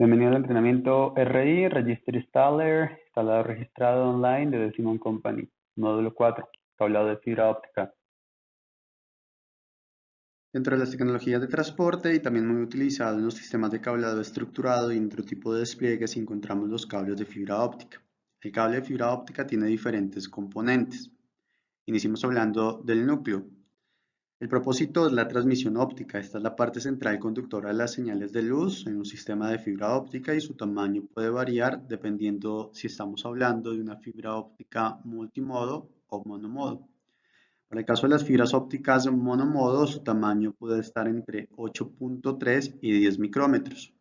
Bienvenido al entrenamiento RI, Register Installer, instalado registrado online de Decimon Company. Módulo 4, cableado de fibra óptica. Dentro de las tecnologías de transporte y también muy utilizado en los sistemas de cableado estructurado y en otro tipo de despliegues encontramos los cables de fibra óptica. El cable de fibra óptica tiene diferentes componentes. Iniciamos hablando del núcleo. El propósito es la transmisión óptica. Esta es la parte central conductora de las señales de luz en un sistema de fibra óptica y su tamaño puede variar dependiendo si estamos hablando de una fibra óptica multimodo o monomodo. Para el caso de las fibras ópticas monomodo, su tamaño puede estar entre 8.3 y 10 micrómetros.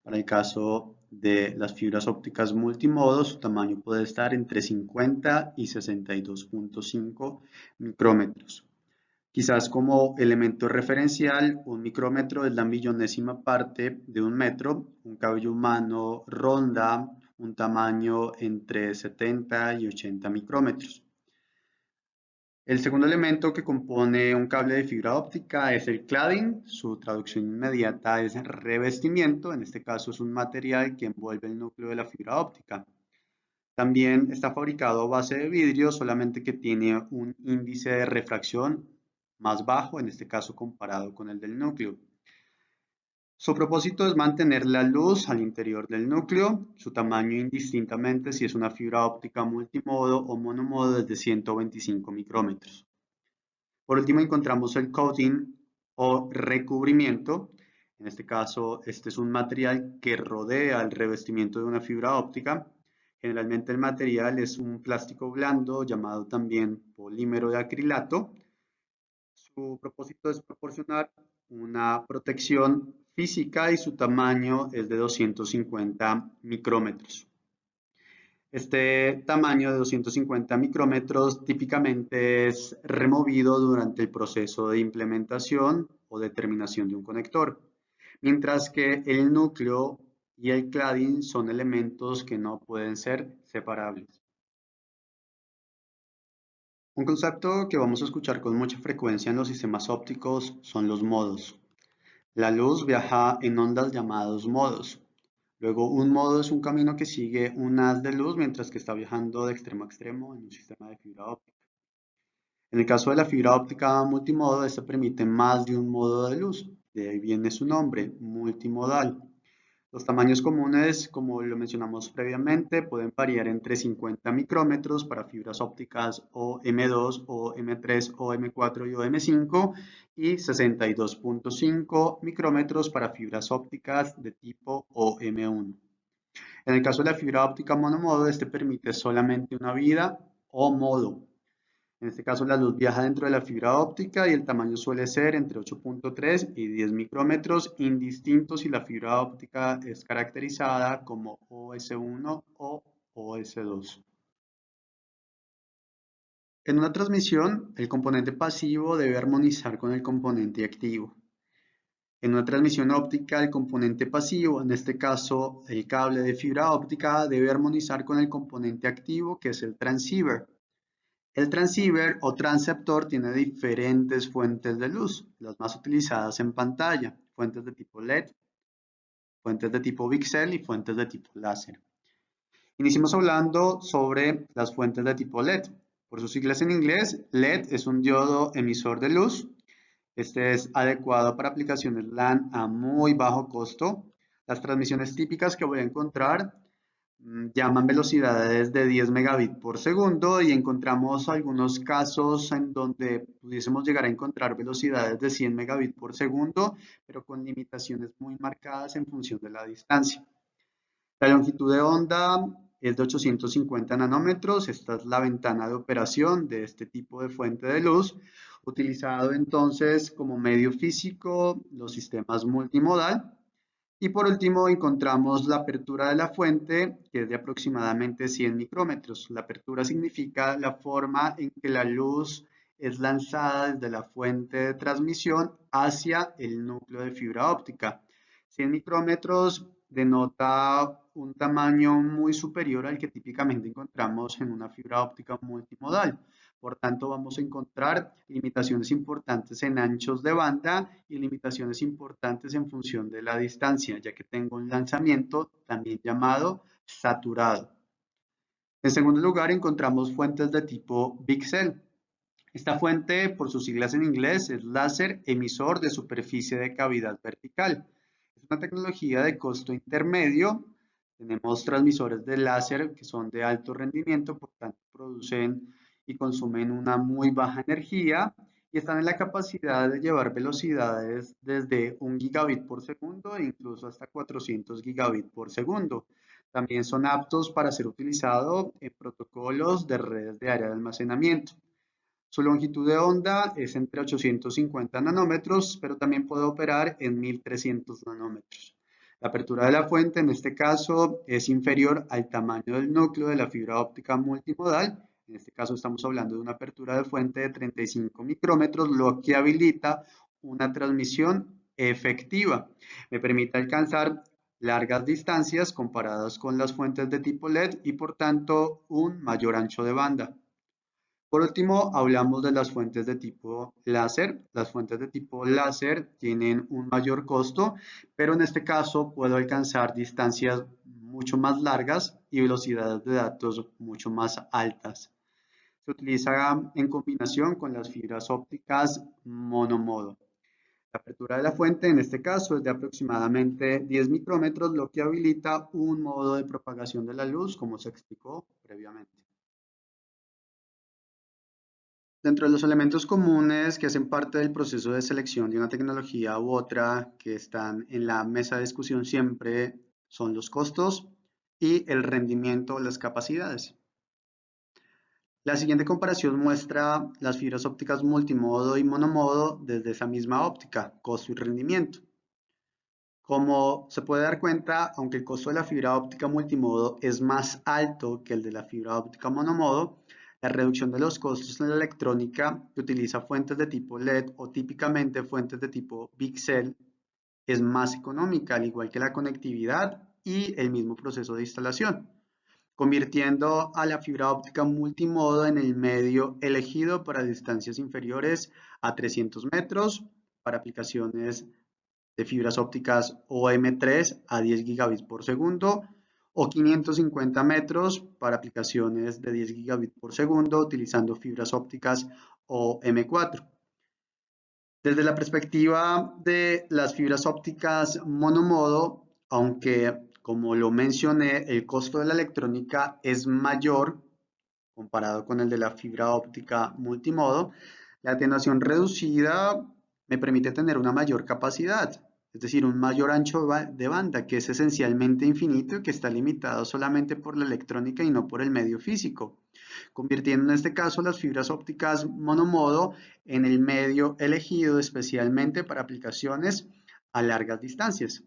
Para el caso de las fibras ópticas multimodo, su tamaño puede estar entre 50 y 62.5 micrómetros. Quizás como elemento referencial, un micrómetro es la millonésima parte de un metro. Un cabello humano ronda un tamaño entre 70 y 80 micrómetros. El segundo elemento que compone un cable de fibra óptica es el cladding. Su traducción inmediata es revestimiento. En este caso es un material que envuelve el núcleo de la fibra óptica. También está fabricado a base de vidrio, solamente que tiene un índice de refracción más bajo, en este caso comparado con el del núcleo. Su propósito es mantener la luz al interior del núcleo. Su tamaño indistintamente si es una fibra óptica multimodo o monomodo es de 125 micrómetros. Por último encontramos el coating o recubrimiento. En este caso, este es un material que rodea el revestimiento de una fibra óptica. Generalmente el material es un plástico blando llamado también polímero de acrilato. Su propósito es proporcionar una protección física y su tamaño es de 250 micrómetros. Este tamaño de 250 micrómetros típicamente es removido durante el proceso de implementación o determinación de un conector, mientras que el núcleo y el cladding son elementos que no pueden ser separables. Un concepto que vamos a escuchar con mucha frecuencia en los sistemas ópticos son los modos. La luz viaja en ondas llamados modos. Luego, un modo es un camino que sigue un haz de luz mientras que está viajando de extremo a extremo en un sistema de fibra óptica. En el caso de la fibra óptica multimodo, esta permite más de un modo de luz. De ahí viene su nombre, multimodal. Los tamaños comunes, como lo mencionamos previamente, pueden variar entre 50 micrómetros para fibras ópticas o M2 o M3 o M4 y o M5 y 62.5 micrómetros para fibras ópticas de tipo OM1. En el caso de la fibra óptica monomodo, este permite solamente una vida o modo. En este caso, la luz viaja dentro de la fibra óptica y el tamaño suele ser entre 8.3 y 10 micrómetros, indistinto si la fibra óptica es caracterizada como OS1 o OS2. En una transmisión, el componente pasivo debe armonizar con el componente activo. En una transmisión óptica, el componente pasivo, en este caso el cable de fibra óptica, debe armonizar con el componente activo, que es el transceiver. El transceiver o transceptor tiene diferentes fuentes de luz, las más utilizadas en pantalla, fuentes de tipo LED, fuentes de tipo VCSEL y fuentes de tipo láser. Iniciamos hablando sobre las fuentes de tipo LED. Por sus siglas en inglés, LED es un diodo emisor de luz. Este es adecuado para aplicaciones LAN a muy bajo costo. Las transmisiones típicas que voy a encontrar llaman velocidades de 10 megabits por segundo y encontramos algunos casos en donde pudiésemos llegar a encontrar velocidades de 100 megabits por segundo, pero con limitaciones muy marcadas en función de la distancia. La longitud de onda es de 850 nanómetros. Esta es la ventana de operación de este tipo de fuente de luz, utilizado entonces como medio físico los sistemas multimodal. Y por último encontramos la apertura de la fuente, que es de aproximadamente 100 micrómetros. La apertura significa la forma en que la luz es lanzada desde la fuente de transmisión hacia el núcleo de fibra óptica. 100 micrómetros denota un tamaño muy superior al que típicamente encontramos en una fibra óptica multimodal. Por tanto, vamos a encontrar limitaciones importantes en anchos de banda y limitaciones importantes en función de la distancia, ya que tengo un lanzamiento también llamado saturado. En segundo lugar, encontramos fuentes de tipo VCSEL. Esta fuente, por sus siglas en inglés, es láser emisor de superficie de cavidad vertical. Es una tecnología de costo intermedio. Tenemos transmisores de láser que son de alto rendimiento, por tanto producen y consumen una muy baja energía y están en la capacidad de llevar velocidades desde 1 gigabit por segundo e incluso hasta 400 gigabit por segundo. También son aptos para ser utilizados en protocolos de redes de área de almacenamiento. Su longitud de onda es entre 850 nanómetros, pero también puede operar en 1300 nanómetros. La apertura de la fuente en este caso es inferior al tamaño del núcleo de la fibra óptica multimodal. En este caso estamos hablando de una apertura de fuente de 35 micrómetros, lo que habilita una transmisión efectiva. Me permite alcanzar largas distancias comparadas con las fuentes de tipo LED y por tanto un mayor ancho de banda. Por último, hablamos de las fuentes de tipo láser. Las fuentes de tipo láser tienen un mayor costo, pero en este caso puedo alcanzar distancias mucho más largas y velocidades de datos mucho más altas. Se utiliza en combinación con las fibras ópticas monomodo. La apertura de la fuente en este caso es de aproximadamente 10 micrómetros, lo que habilita un modo de propagación de la luz, como se explicó previamente. Dentro de los elementos comunes que hacen parte del proceso de selección de una tecnología u otra que están en la mesa de discusión siempre son los costos y el rendimiento o las capacidades. La siguiente comparación muestra las fibras ópticas multimodo y monomodo desde esa misma óptica, costo y rendimiento. Como se puede dar cuenta, aunque el costo de la fibra óptica multimodo es más alto que el de la fibra óptica monomodo, la reducción de los costos en la electrónica que utiliza fuentes de tipo LED o típicamente fuentes de tipo VCSEL es más económica, al igual que la conectividad y el mismo proceso de instalación, convirtiendo a la fibra óptica multimodo en el medio elegido para distancias inferiores a 300 metros para aplicaciones de fibras ópticas OM3 a 10 gigabits por segundo o 550 metros para aplicaciones de 10 gigabits por segundo utilizando fibras ópticas OM4. Desde la perspectiva de las fibras ópticas monomodo, aunque como lo mencioné, el costo de la electrónica es mayor comparado con el de la fibra óptica multimodo, la atenuación reducida me permite tener una mayor capacidad, es decir, un mayor ancho de banda que es esencialmente infinito y que está limitado solamente por la electrónica y no por el medio físico, convirtiendo en este caso las fibras ópticas monomodo en el medio elegido especialmente para aplicaciones a largas distancias.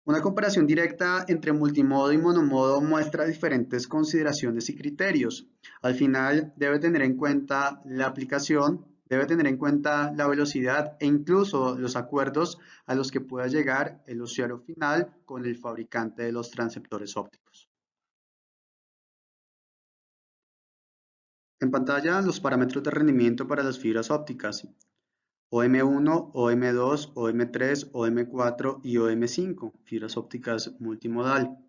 Una comparación directa entre multimodo y monomodo muestra diferentes consideraciones y criterios. Al final debe tener en cuenta la aplicación, debe tener en cuenta la velocidad e incluso los acuerdos a los que pueda llegar el usuario final con el fabricante de los transceptores ópticos. En pantalla los parámetros de rendimiento para las fibras ópticas. OM1, OM2, OM3, OM4 y OM5, fibras ópticas multimodal. En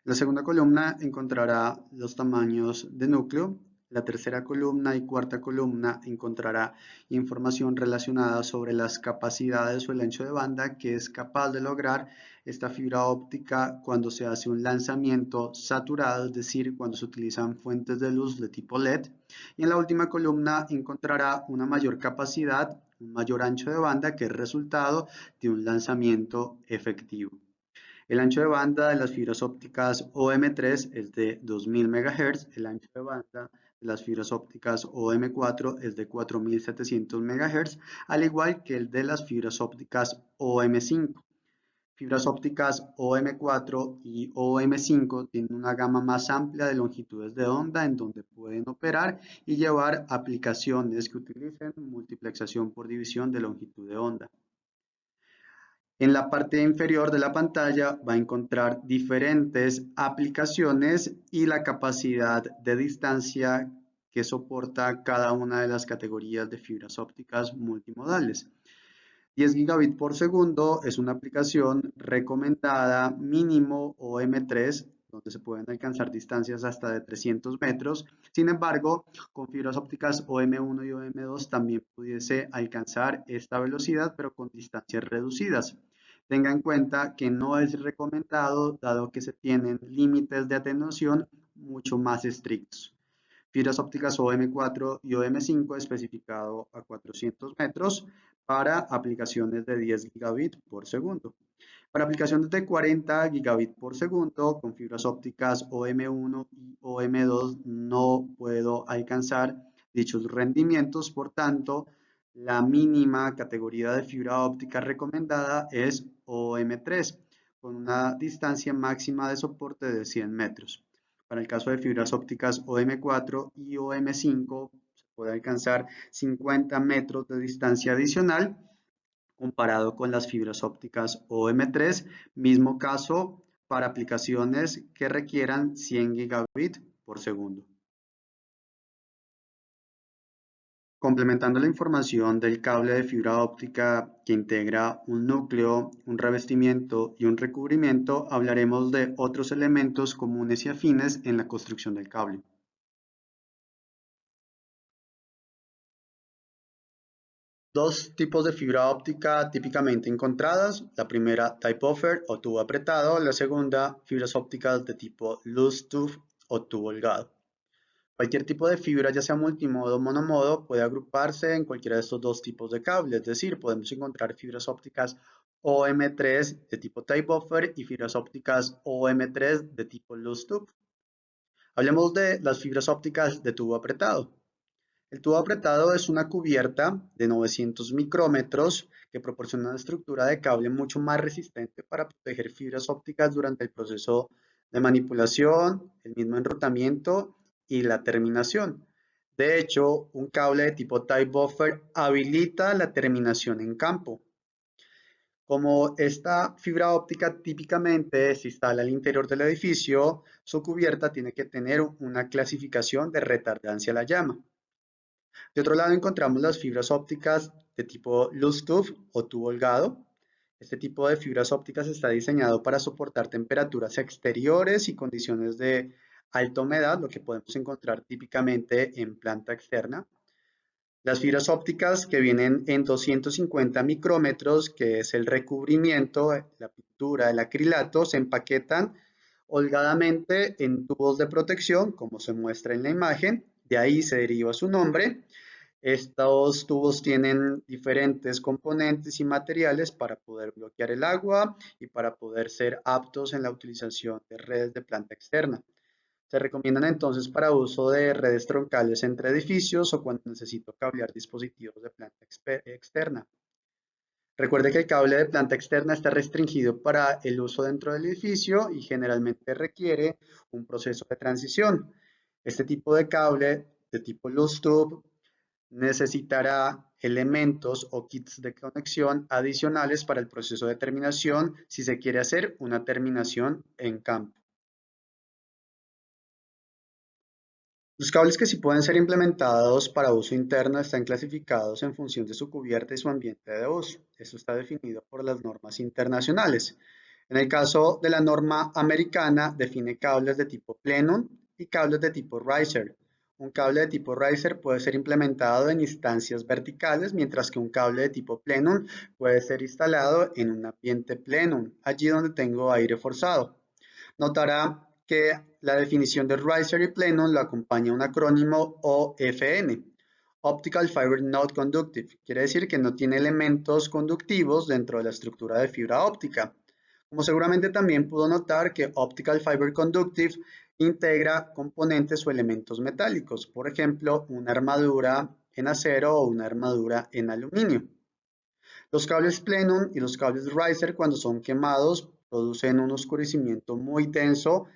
la segunda columna encontrará los tamaños de núcleo. La tercera columna y cuarta columna encontrará información relacionada sobre las capacidades o el ancho de banda que es capaz de lograr esta fibra óptica cuando se hace un lanzamiento saturado, es decir, cuando se utilizan fuentes de luz de tipo LED. Y en la última columna encontrará una mayor capacidad, un mayor ancho de banda que es resultado de un lanzamiento efectivo. El ancho de banda de las fibras ópticas OM3 es de 2000 MHz, el ancho de banda de las fibras ópticas OM4 es de 4700 MHz, al igual que el de las fibras ópticas OM5. Fibras ópticas OM4 y OM5 tienen una gama más amplia de longitudes de onda en donde pueden operar y llevar aplicaciones que utilicen multiplexación por división de longitud de onda. En la parte inferior de la pantalla va a encontrar diferentes aplicaciones y la capacidad de distancia que soporta cada una de las categorías de fibras ópticas multimodales. 10 gigabit por segundo es una aplicación recomendada mínimo OM3, donde se pueden alcanzar distancias hasta de 300 metros. Sin embargo, con fibras ópticas OM1 y OM2 también pudiese alcanzar esta velocidad, pero con distancias reducidas. Tenga en cuenta que no es recomendado, dado que se tienen límites de atenuación mucho más estrictos. Fibras ópticas OM4 y OM5 especificado a 400 metros para aplicaciones de 10 gigabit por segundo. Para aplicaciones de 40 gigabit por segundo con fibras ópticas OM1 y OM2 no puedo alcanzar dichos rendimientos, por tanto, la mínima categoría de fibra óptica recomendada es OM3 con una distancia máxima de soporte de 100 metros. Para el caso de fibras ópticas OM4 y OM5 se puede alcanzar 50 metros de distancia adicional comparado con las fibras ópticas OM3, mismo caso para aplicaciones que requieran 100 gigabit por segundo. Complementando la información del cable de fibra óptica que integra un núcleo, un revestimiento y un recubrimiento, hablaremos de otros elementos comunes y afines en la construcción del cable. Dos tipos de fibra óptica típicamente encontradas, la primera type buffer o tubo apretado, la segunda fibras ópticas de tipo loose tube o tubo holgado. Cualquier tipo de fibra, ya sea multimodo o monomodo, puede agruparse en cualquiera de estos dos tipos de cable, es decir, podemos encontrar fibras ópticas OM3 de tipo type buffer y fibras ópticas OM3 de tipo loose tube. Hablemos de las fibras ópticas de tubo apretado. El tubo apretado es una cubierta de 900 micrómetros que proporciona una estructura de cable mucho más resistente para proteger fibras ópticas durante el proceso de manipulación, el mismo enrutamiento y la terminación. De hecho, un cable de tipo type buffer habilita la terminación en campo. Como esta fibra óptica típicamente se instala al interior del edificio, su cubierta tiene que tener una clasificación de retardancia a la llama. De otro lado encontramos las fibras ópticas de tipo loose tube o tubo holgado. Este tipo de fibras ópticas está diseñado para soportar temperaturas exteriores y condiciones de alta humedad, lo que podemos encontrar típicamente en planta externa. Las fibras ópticas que vienen en 250 micrómetros, que es el recubrimiento, la pintura, el acrilato, se empaquetan holgadamente en tubos de protección, como se muestra en la imagen. De ahí se deriva su nombre. Estos tubos tienen diferentes componentes y materiales para poder bloquear el agua y para poder ser aptos en la utilización de redes de planta externa. Se recomiendan entonces para uso de redes troncales entre edificios o cuando necesito cablear dispositivos de planta externa. Recuerde que el cable de planta externa está restringido para el uso dentro del edificio y generalmente requiere un proceso de transición. Este tipo de cable de tipo loose tube necesitará elementos o kits de conexión adicionales para el proceso de terminación si se quiere hacer una terminación en campo. Los cables que sí pueden ser implementados para uso interno están clasificados en función de su cubierta y su ambiente de uso. Esto está definido por las normas internacionales. En el caso de la norma americana, define cables de tipo plenum y cables de tipo riser. Un cable de tipo riser puede ser implementado en instancias verticales, mientras que un cable de tipo plenum puede ser instalado en un ambiente plenum, allí donde tengo aire forzado. Notará que la definición de riser y plenum lo acompaña un acrónimo OFN. Optical Fiber Not Conductive. Quiere decir que no tiene elementos conductivos dentro de la estructura de fibra óptica. Como seguramente también pudo notar que Optical Fiber Conductive integra componentes o elementos metálicos, por ejemplo, una armadura en acero o una armadura en aluminio. Los cables plenum y los cables riser, cuando son quemados, producen un oscurecimiento muy denso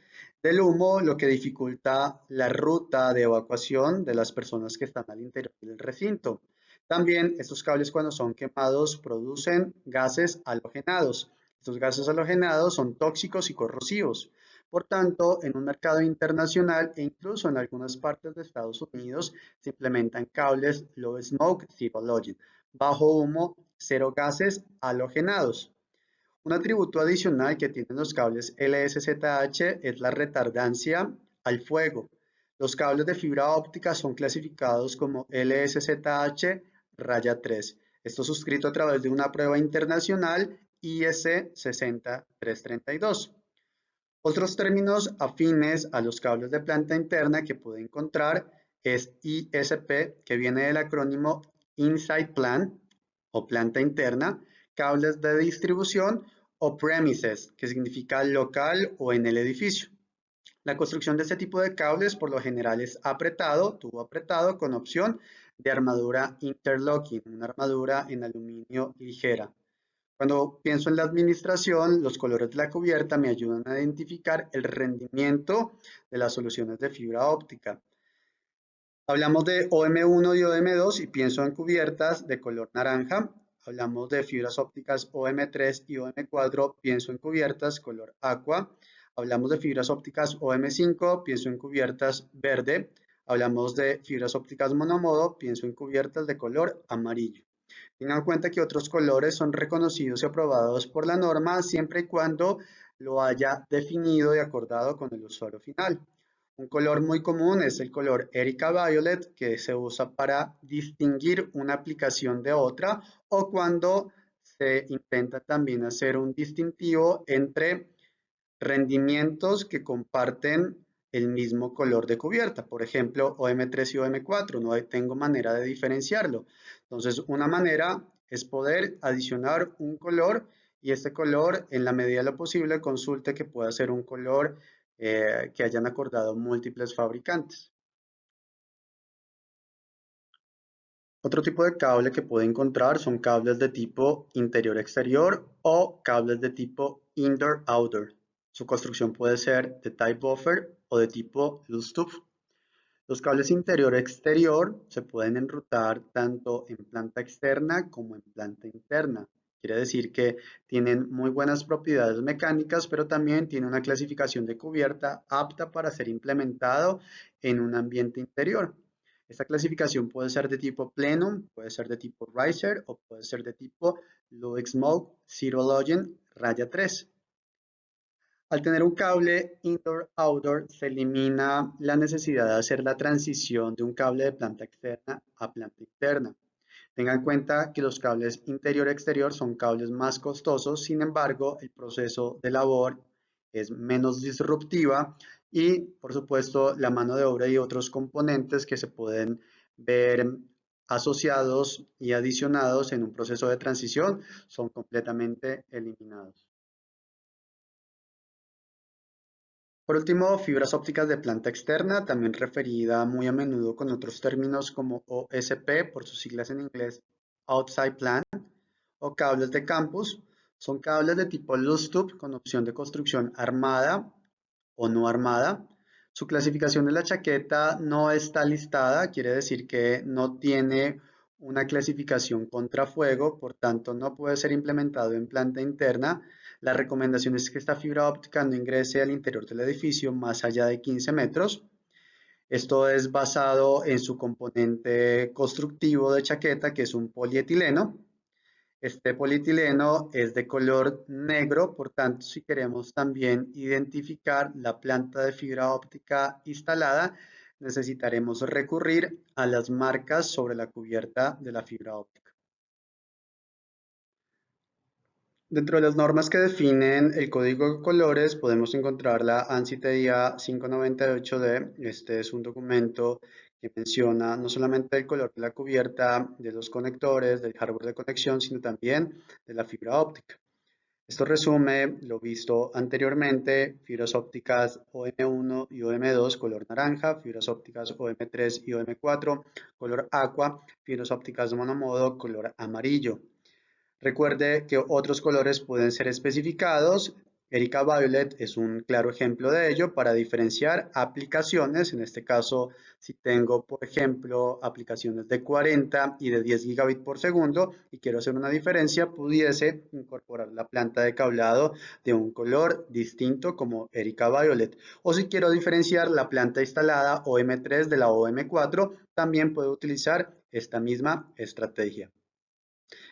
del humo, lo que dificulta la ruta de evacuación de las personas que están al interior del recinto. También estos cables, cuando son quemados, producen gases halogenados. Estos gases halogenados son tóxicos y corrosivos. Por tanto, en un mercado internacional e incluso en algunas partes de Estados Unidos se implementan cables Low Smoke Zero Halogen, bajo humo, cero gases halogenados. Un atributo adicional que tienen los cables LSZH es la retardancia al fuego. Los cables de fibra óptica son clasificados como LSZH raya 3. Esto suscrito a través de una prueba internacional IS 60332. Otros términos afines a los cables de planta interna que puede encontrar es ISP, que viene del acrónimo Inside Plant o planta interna, cables de distribución o premises, que significa local o en el edificio. La construcción de este tipo de cables por lo general es apretado, tubo apretado, con opción de armadura interlocking, una armadura en aluminio ligera. Cuando pienso en la administración, los colores de la cubierta me ayudan a identificar el rendimiento de las soluciones de fibra óptica. Hablamos de OM1 y OM2 y pienso en cubiertas de color naranja. Hablamos de fibras ópticas OM3 y OM4, pienso en cubiertas color aqua. Hablamos de fibras ópticas OM5, pienso en cubiertas verde. Hablamos de fibras ópticas monomodo, pienso en cubiertas de color amarillo. Tengan en cuenta que otros colores son reconocidos y aprobados por la norma siempre y cuando lo haya definido y acordado con el usuario final. Un color muy común es el color Erica Violet, que se usa para distinguir una aplicación de otra o cuando se intenta también hacer un distintivo entre rendimientos que comparten el mismo color de cubierta. Por ejemplo, OM3 y OM4, no tengo manera de diferenciarlo. Entonces, una manera es poder adicionar un color y este color, en la medida de lo posible, consulte que pueda ser un color que hayan acordado múltiples fabricantes. Otro tipo de cable que puede encontrar son cables de tipo interior-exterior o cables de tipo indoor-outdoor. Su construcción puede ser de type buffer o de tipo loose tube. Los cables interior-exterior se pueden enrutar tanto en planta externa como en planta interna. Quiere decir que tienen muy buenas propiedades mecánicas, pero también tiene una clasificación de cubierta apta para ser implementado en un ambiente interior. Esta clasificación puede ser de tipo plenum, puede ser de tipo riser o puede ser de tipo low smoke zero halogen raya 3. Al tener un cable indoor-outdoor, se elimina la necesidad de hacer la transición de un cable de planta externa a planta interna. Tengan en cuenta que los cables interior-exterior son cables más costosos, sin embargo, el proceso de labor es menos disruptiva y, por supuesto, la mano de obra y otros componentes que se pueden ver asociados y adicionados en un proceso de transición son completamente eliminados. Por último, fibras ópticas de planta externa, también referida muy a menudo con otros términos como OSP, por sus siglas en inglés, Outside Plant, o cables de campus, son cables de tipo loose tube con opción de construcción armada o no armada. Su clasificación de la chaqueta no está listada, quiere decir que no tiene una clasificación contra fuego, por tanto no puede ser implementado en planta interna. La recomendación es que esta fibra óptica no ingrese al interior del edificio más allá de 15 metros. Esto es basado en su componente constructivo de chaqueta, que es un polietileno. Este polietileno es de color negro, por tanto, si queremos también identificar la planta de fibra óptica instalada, necesitaremos recurrir a las marcas sobre la cubierta de la fibra óptica. Dentro de las normas que definen el código de colores podemos encontrar la ANSI TIA 598D. Este es un documento que menciona no solamente el color de la cubierta, de los conectores, del hardware de conexión, sino también de la fibra óptica. Esto resume lo visto anteriormente: fibras ópticas OM1 y OM2 color naranja, fibras ópticas OM3 y OM4 color aqua, fibras ópticas monomodo color amarillo. Recuerde que otros colores pueden ser especificados Erica Violet es un claro ejemplo de ello para diferenciar aplicaciones. En este caso, si tengo, por ejemplo, aplicaciones de 40 y de 10 gigabits por segundo y quiero hacer una diferencia, pudiese incorporar la planta de cablado de un color distinto como Erica Violet. O si quiero diferenciar la planta instalada OM3 de la OM4, también puedo utilizar esta misma estrategia.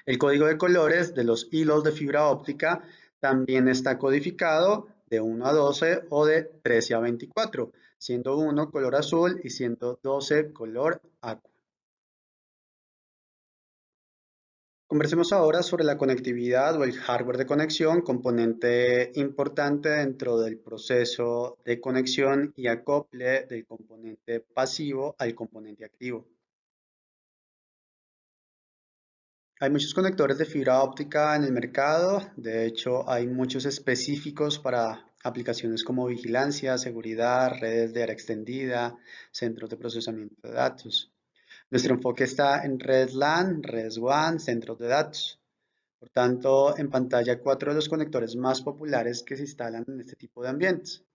El código de colores de los hilos de fibra óptica también está codificado de 1 a 12 o de 13 a 24, siendo 1 color azul y siendo 12 color aqua. Conversemos ahora sobre la conectividad o el hardware de conexión, componente importante dentro del proceso de conexión y acople del componente pasivo al componente activo. Hay muchos conectores de fibra óptica en el mercado, de hecho hay muchos específicos para aplicaciones como vigilancia, seguridad, redes de área extendida, centros de procesamiento de datos. Nuestro enfoque está en redes LAN, redes WAN, centros de datos. Por tanto, en pantalla 4 de los conectores más populares que se instalan en este tipo de ambientes.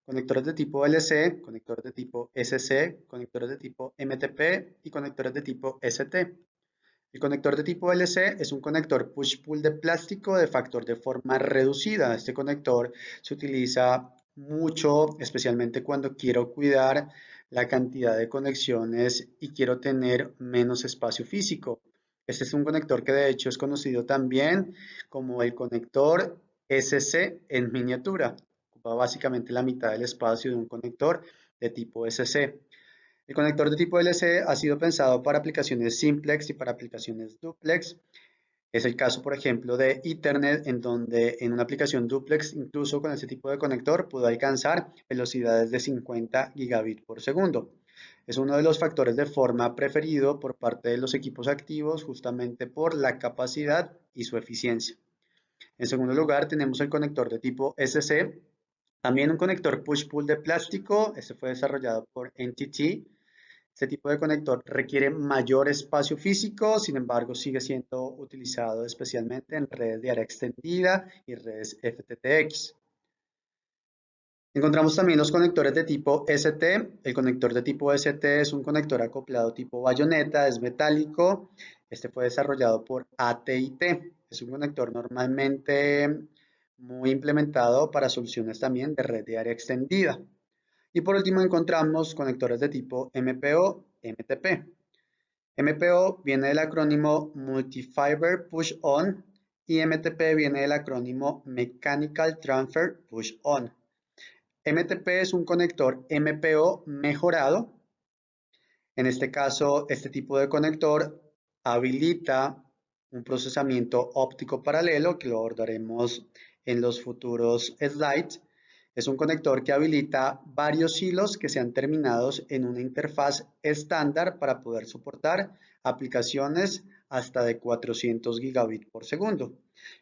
Conectores de tipo LC, conectores de tipo SC, conectores de tipo MTP y conectores de tipo ST. El conector de tipo LC es un conector push-pull de plástico de factor de forma reducida. Este conector se utiliza mucho, especialmente cuando quiero cuidar la cantidad de conexiones y quiero tener menos espacio físico. Este es un conector que de hecho es conocido también como el conector SC en miniatura. Ocupa básicamente la mitad del espacio de un conector de tipo SC. El conector de tipo LC ha sido pensado para aplicaciones simplex y para aplicaciones duplex. Es el caso, por ejemplo, de Ethernet, en donde en una aplicación duplex, incluso con este tipo de conector, puedo alcanzar velocidades de 50 gigabits por segundo. Es uno de los factores de forma preferido por parte de los equipos activos, justamente por la capacidad y su eficiencia. En segundo lugar, tenemos el conector de tipo SC, también un conector push-pull de plástico. Este fue desarrollado por NTT. Este tipo de conector requiere mayor espacio físico, sin embargo, sigue siendo utilizado especialmente en redes de área extendida y redes FTTX. Encontramos también los conectores de tipo ST. El conector de tipo ST es un conector acoplado tipo bayoneta, es metálico. Este fue desarrollado por AT&T. Es un conector normalmente muy implementado para soluciones también de red de área extendida. Y por último encontramos conectores de tipo MPO, MTP. MPO viene del acrónimo Multi-Fiber Push-On y MTP viene del acrónimo Mechanical Transfer Push-On. MTP es un conector MPO mejorado. En este caso, este tipo de conector habilita un procesamiento óptico paralelo, que lo abordaremos en los futuros slides. Es un conector que habilita varios hilos que sean terminados en una interfaz estándar para poder soportar aplicaciones hasta de 400 gigabits por segundo.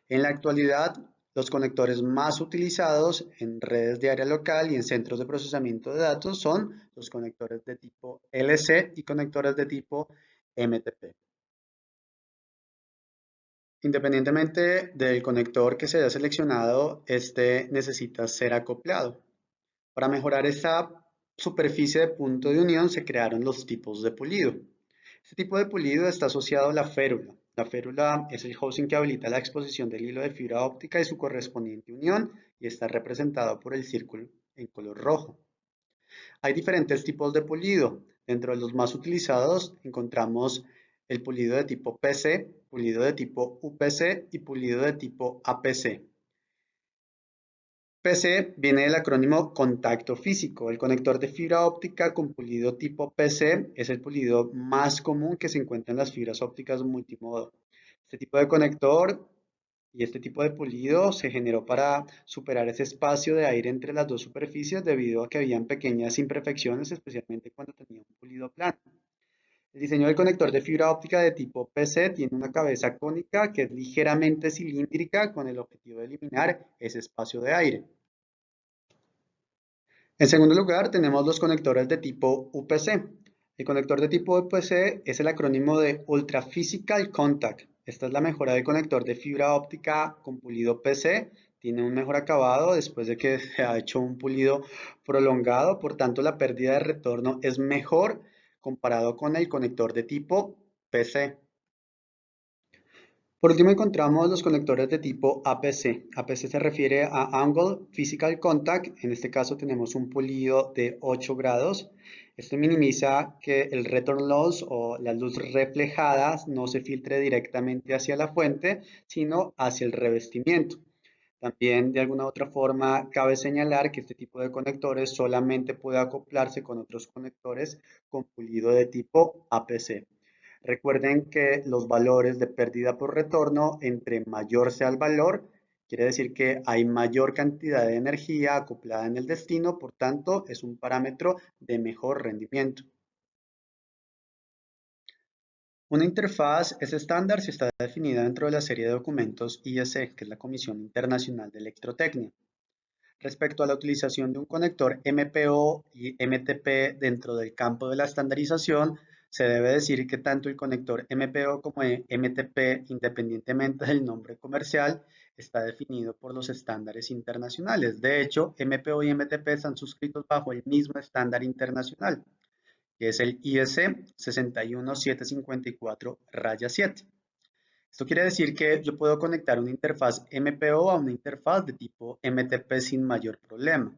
En la actualidad, los conectores más utilizados en redes de área local y en centros de procesamiento de datos son los conectores de tipo LC y conectores de tipo MTP. Independientemente del conector que se haya seleccionado, este necesita ser acoplado. Para mejorar esta superficie de punto de unión se crearon los tipos de pulido. Este tipo de pulido está asociado a la férula. La férula es el housing que habilita la exposición del hilo de fibra óptica y su correspondiente unión y está representado por el círculo en color rojo. Hay diferentes tipos de pulido. Dentro de los más utilizados encontramos el pulido de tipo PC, pulido de tipo UPC y pulido de tipo APC. PC viene del acrónimo contacto físico. El conector de fibra óptica con pulido tipo PC es el pulido más común que se encuentra en las fibras ópticas multimodo. Este tipo de conector y este tipo de pulido se generó para superar ese espacio de aire entre las dos superficies debido a que habían pequeñas imperfecciones, especialmente cuando tenía un pulido plano. El diseño del conector de fibra óptica de tipo PC tiene una cabeza cónica que es ligeramente cilíndrica con el objetivo de eliminar ese espacio de aire. En segundo lugar, tenemos los conectores de tipo UPC. El conector de tipo UPC es el acrónimo de Ultra Physical Contact. Esta es la mejora del conector de fibra óptica con pulido PC tiene un mejor acabado después de que se ha hecho un pulido prolongado, por tanto la pérdida de retorno es mejor comparado con el conector de tipo PC. Por último encontramos los conectores de tipo APC. APC se refiere a Angle Physical Contact. En este caso tenemos un pulido de 8 grados. Esto minimiza que el return loss o la luz reflejada no se filtre directamente hacia la fuente, sino hacia el revestimiento. También de alguna otra forma cabe señalar que este tipo de conectores solamente puede acoplarse con otros conectores con pulido de tipo APC. Recuerden que los valores de pérdida por retorno, entre mayor sea el valor, quiere decir que hay mayor cantidad de energía acoplada en el destino, por tanto es un parámetro de mejor rendimiento. Una interfaz es estándar si está definida dentro de la serie de documentos IEC, que es la Comisión Internacional de Electrotecnia. Respecto a la utilización de un conector MPO y MTP dentro del campo de la estandarización, se debe decir que tanto el conector MPO como MTP, independientemente del nombre comercial, está definido por los estándares internacionales. De hecho, MPO y MTP están suscritos bajo el mismo estándar internacional, que es el IEC 61754-7. Esto quiere decir que yo puedo conectar una interfaz MPO a una interfaz de tipo MTP sin mayor problema.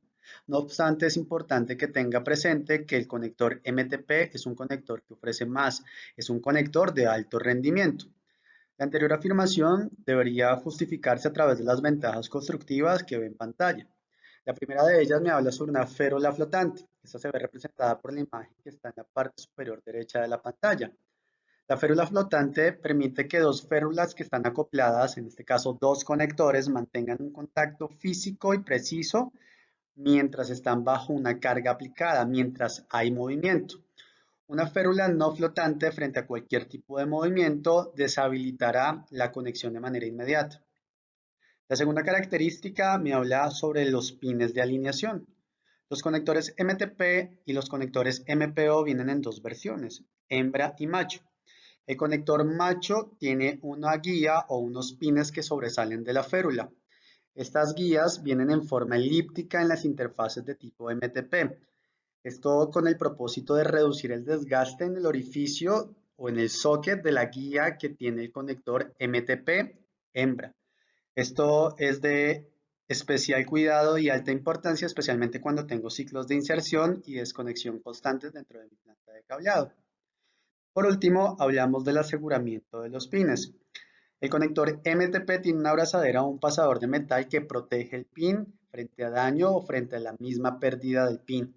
No obstante, es importante que tenga presente que el conector MTP es un conector que ofrece más, es un conector de alto rendimiento. La anterior afirmación debería justificarse a través de las ventajas constructivas que ve en pantalla. La primera de ellas me habla sobre una férula flotante. Esta se ve representada por la imagen que está en la parte superior derecha de la pantalla. La férula flotante permite que dos férulas que están acopladas, en este caso dos conectores, mantengan un contacto físico y preciso mientras están bajo una carga aplicada, mientras hay movimiento. Una férula no flotante frente a cualquier tipo de movimiento deshabilitará la conexión de manera inmediata. La segunda característica me habla sobre los pines de alineación. Los conectores MTP y los conectores MPO vienen en dos versiones, hembra y macho. El conector macho tiene una guía o unos pines que sobresalen de la férula. Estas guías vienen en forma elíptica en las interfaces de tipo MTP. Esto con el propósito de reducir el desgaste en el orificio o en el socket de la guía que tiene el conector MTP hembra. Esto es de especial cuidado y alta importancia, especialmente cuando tengo ciclos de inserción y desconexión constantes dentro de mi planta de cableado. Por último, hablamos del aseguramiento de los pines. El conector MTP tiene una abrazadera o un pasador de metal que protege el pin frente a daño o frente a la misma pérdida del pin.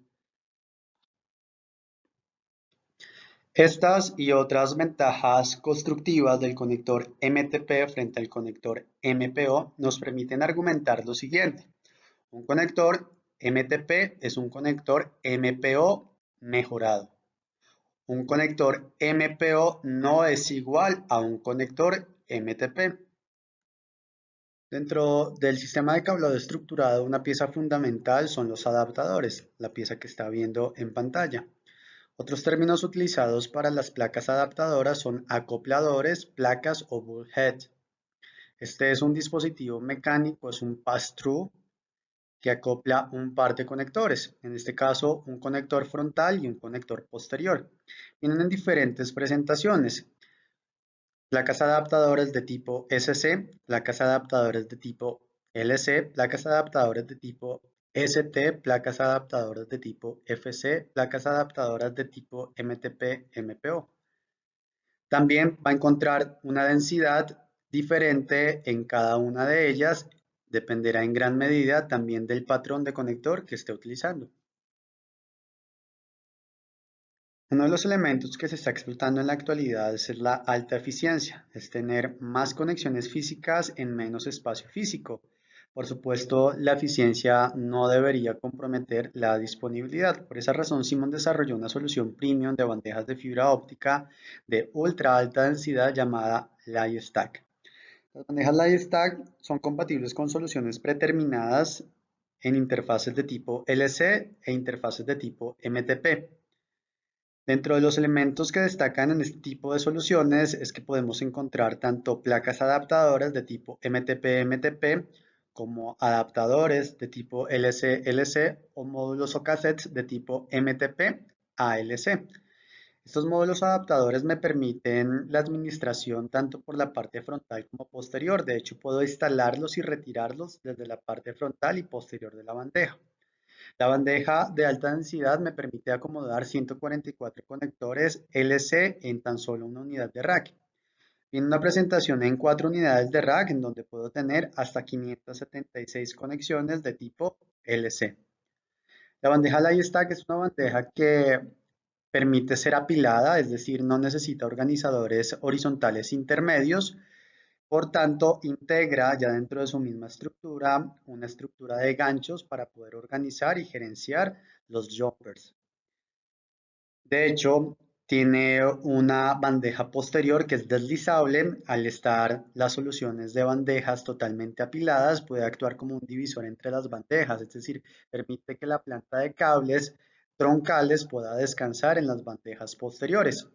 Estas y otras ventajas constructivas del conector MTP frente al conector MPO nos permiten argumentar lo siguiente. Un conector MTP es un conector MPO mejorado. Un conector MPO no es igual a un conector MTP. Dentro del sistema de cableado estructurado, una pieza fundamental son los adaptadores, la pieza que está viendo en pantalla. Otros términos utilizados para las placas adaptadoras son acopladores, placas o bullhead. Este es un dispositivo mecánico, es un pass-through que acopla un par de conectores, en este caso un conector frontal y un conector posterior. Vienen en diferentes presentaciones. Placas adaptadoras de tipo SC, placas adaptadoras de tipo LC, placas adaptadoras de tipo ST, placas adaptadoras de tipo FC, placas adaptadoras de tipo MTP-MPO. También va a encontrar una densidad diferente en cada una de ellas, dependerá en gran medida también del patrón de conector que esté utilizando. Uno de los elementos que se está explotando en la actualidad es la alta eficiencia, es tener más conexiones físicas en menos espacio físico. Por supuesto, la eficiencia no debería comprometer la disponibilidad. Por esa razón, Simon desarrolló una solución premium de bandejas de fibra óptica de ultra alta densidad llamada LightStack. Las bandejas LightStack son compatibles con soluciones predeterminadas en interfaces de tipo LC e interfaces de tipo MTP. Dentro de los elementos que destacan en este tipo de soluciones es que podemos encontrar tanto placas adaptadoras de tipo MTP-MTP como adaptadores de tipo LC-LC o módulos o cassettes de tipo MTP-ALC. Estos módulos adaptadores me permiten la administración tanto por la parte frontal como posterior. De hecho, puedo instalarlos y retirarlos desde la parte frontal y posterior de la bandeja. La bandeja de alta densidad me permite acomodar 144 conectores LC en tan solo una unidad de rack. Tiene una presentación en 4 unidades de rack en donde puedo tener hasta 576 conexiones de tipo LC. La bandeja Light Stack es una bandeja que permite ser apilada, es decir, no necesita organizadores horizontales intermedios. Por tanto, integra ya dentro de su misma estructura una estructura de ganchos para poder organizar y gerenciar los jumpers. De hecho, tiene una bandeja posterior que es deslizable. Al estar las soluciones de bandejas totalmente apiladas, puede actuar como un divisor entre las bandejas, es decir, permite que la planta de cables troncales pueda descansar en las bandejas posteriores.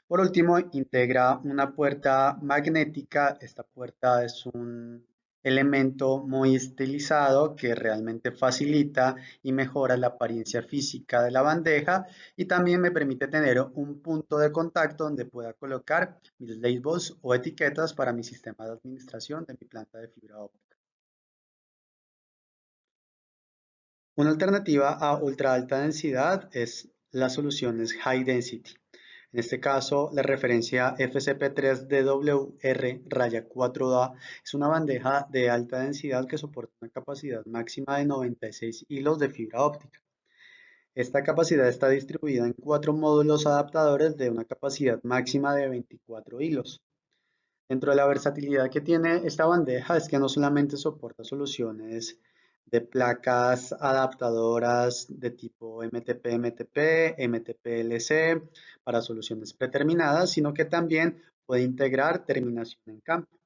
Por último, integra una puerta magnética. Esta puerta es un elemento muy estilizado que realmente facilita y mejora la apariencia física de la bandeja y también me permite tener un punto de contacto donde pueda colocar mis labels o etiquetas para mi sistema de administración de mi planta de fibra óptica. Una alternativa a ultra alta densidad es las soluciones High Density. En este caso, la referencia FCP3DWR-4A es una bandeja de alta densidad que soporta una capacidad máxima de 96 hilos de fibra óptica. Esta capacidad está distribuida en 4 módulos adaptadores de una capacidad máxima de 24 hilos. Dentro de la versatilidad que tiene esta bandeja es que no solamente soporta soluciones de placas adaptadoras de tipo MTP-MTP, MTP-LC para soluciones predeterminadas, sino que también puede integrar terminación en campo.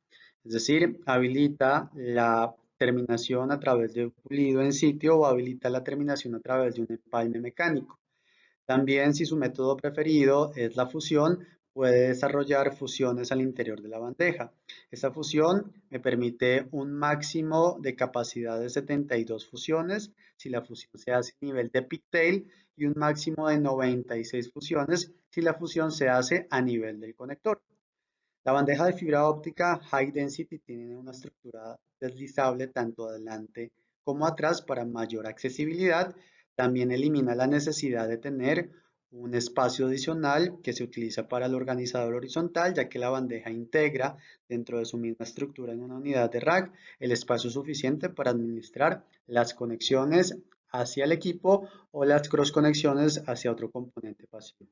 Es decir, habilita la terminación a través de un pulido en sitio o habilita la terminación a través de un empalme mecánico. También, si su método preferido es la fusión, puede desarrollar fusiones al interior de la bandeja. Esta fusión me permite un máximo de capacidad de 72 fusiones si la fusión se hace a nivel de pigtail y un máximo de 96 fusiones si la fusión se hace a nivel del conector. La bandeja de fibra óptica High Density tiene una estructura deslizable tanto adelante como atrás para mayor accesibilidad. También elimina la necesidad de tener un espacio adicional que se utiliza para el organizador horizontal, ya que la bandeja integra dentro de su misma estructura en una unidad de rack el espacio suficiente para administrar las conexiones hacia el equipo o las cross conexiones hacia otro componente pasivo.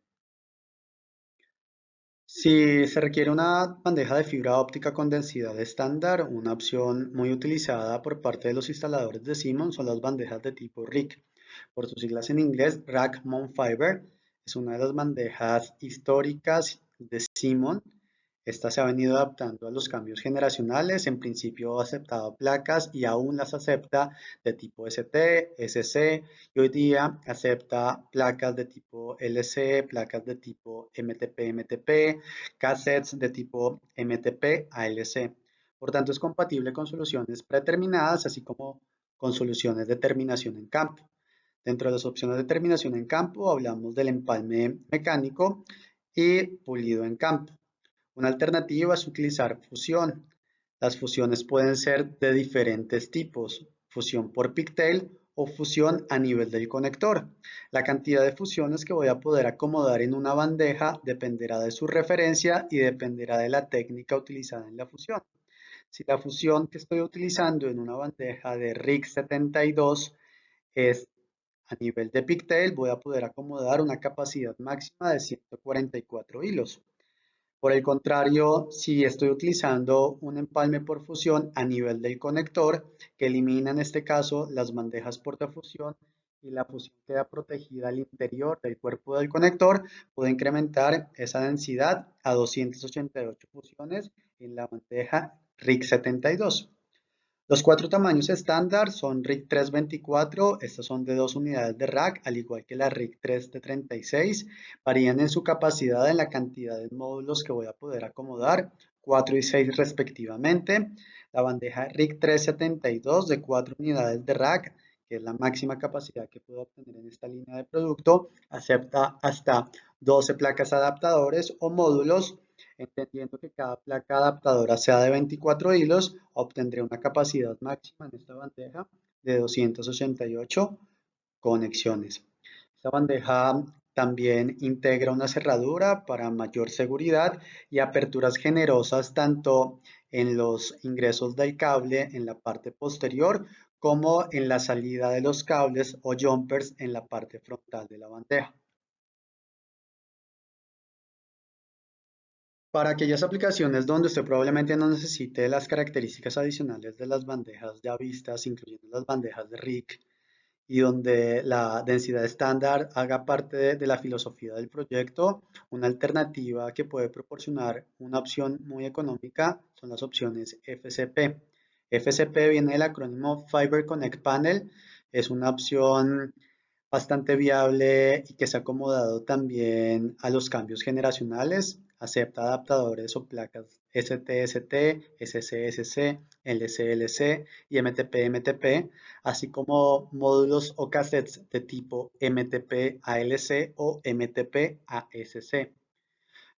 Si se requiere una bandeja de fibra óptica con densidad estándar, una opción muy utilizada por parte de los instaladores de Siemens son las bandejas de tipo RIC. Por sus siglas en inglés, Rack Mount Fiber es una de las bandejas históricas de Siemens. Esta se ha venido adaptando a los cambios generacionales. En principio aceptaba placas y aún las acepta de tipo ST, SC y hoy día acepta placas de tipo LC, placas de tipo MTP-MTP, cassettes de tipo MTP-ALC. Por tanto, es compatible con soluciones predeterminadas, así como con soluciones de terminación en campo. Dentro de las opciones de terminación en campo, hablamos del empalme mecánico y pulido en campo. Una alternativa es utilizar fusión. Las fusiones pueden ser de diferentes tipos, fusión por pigtail o fusión a nivel del conector. La cantidad de fusiones que voy a poder acomodar en una bandeja dependerá de su referencia y dependerá de la técnica utilizada en la fusión. Si la fusión que estoy utilizando en una bandeja de RIC 72 es a nivel de pigtail, voy a poder acomodar una capacidad máxima de 144 hilos. Por el contrario, si estoy utilizando un empalme por fusión a nivel del conector, que elimina en este caso las bandejas portafusión y la fusión queda protegida al interior del cuerpo del conector, puedo incrementar esa densidad a 288 fusiones en la bandeja RIC 72. Los 4 tamaños estándar son RIC 324, estas son de 2 unidades de rack, al igual que la RIC 3 de 36, varían en su capacidad en la cantidad de módulos que voy a poder acomodar, 4 y 6 respectivamente. La bandeja RIC 372 de 4 unidades de rack, que es la máxima capacidad que puedo obtener en esta línea de producto, acepta hasta 12 placas adaptadores o módulos. Entendiendo que cada placa adaptadora sea de 24 hilos, obtendré una capacidad máxima en esta bandeja de 288 conexiones. Esta bandeja también integra una cerradura para mayor seguridad y aperturas generosas tanto en los ingresos del cable en la parte posterior como en la salida de los cables o jumpers en la parte frontal de la bandeja. Para aquellas aplicaciones donde usted probablemente no necesite las características adicionales de las bandejas ya vistas, incluyendo las bandejas de RIC, y donde la densidad estándar haga parte de la filosofía del proyecto, una alternativa que puede proporcionar una opción muy económica son las opciones FCP. FCP viene del acrónimo Fiber Connect Panel, es una opción bastante viable y que se ha acomodado también a los cambios generacionales. Acepta adaptadores o placas ST-ST, SC-SC, LC-LC y MTP-MTP, así como módulos o cassettes de tipo MTP-ALC o MTP-ASC.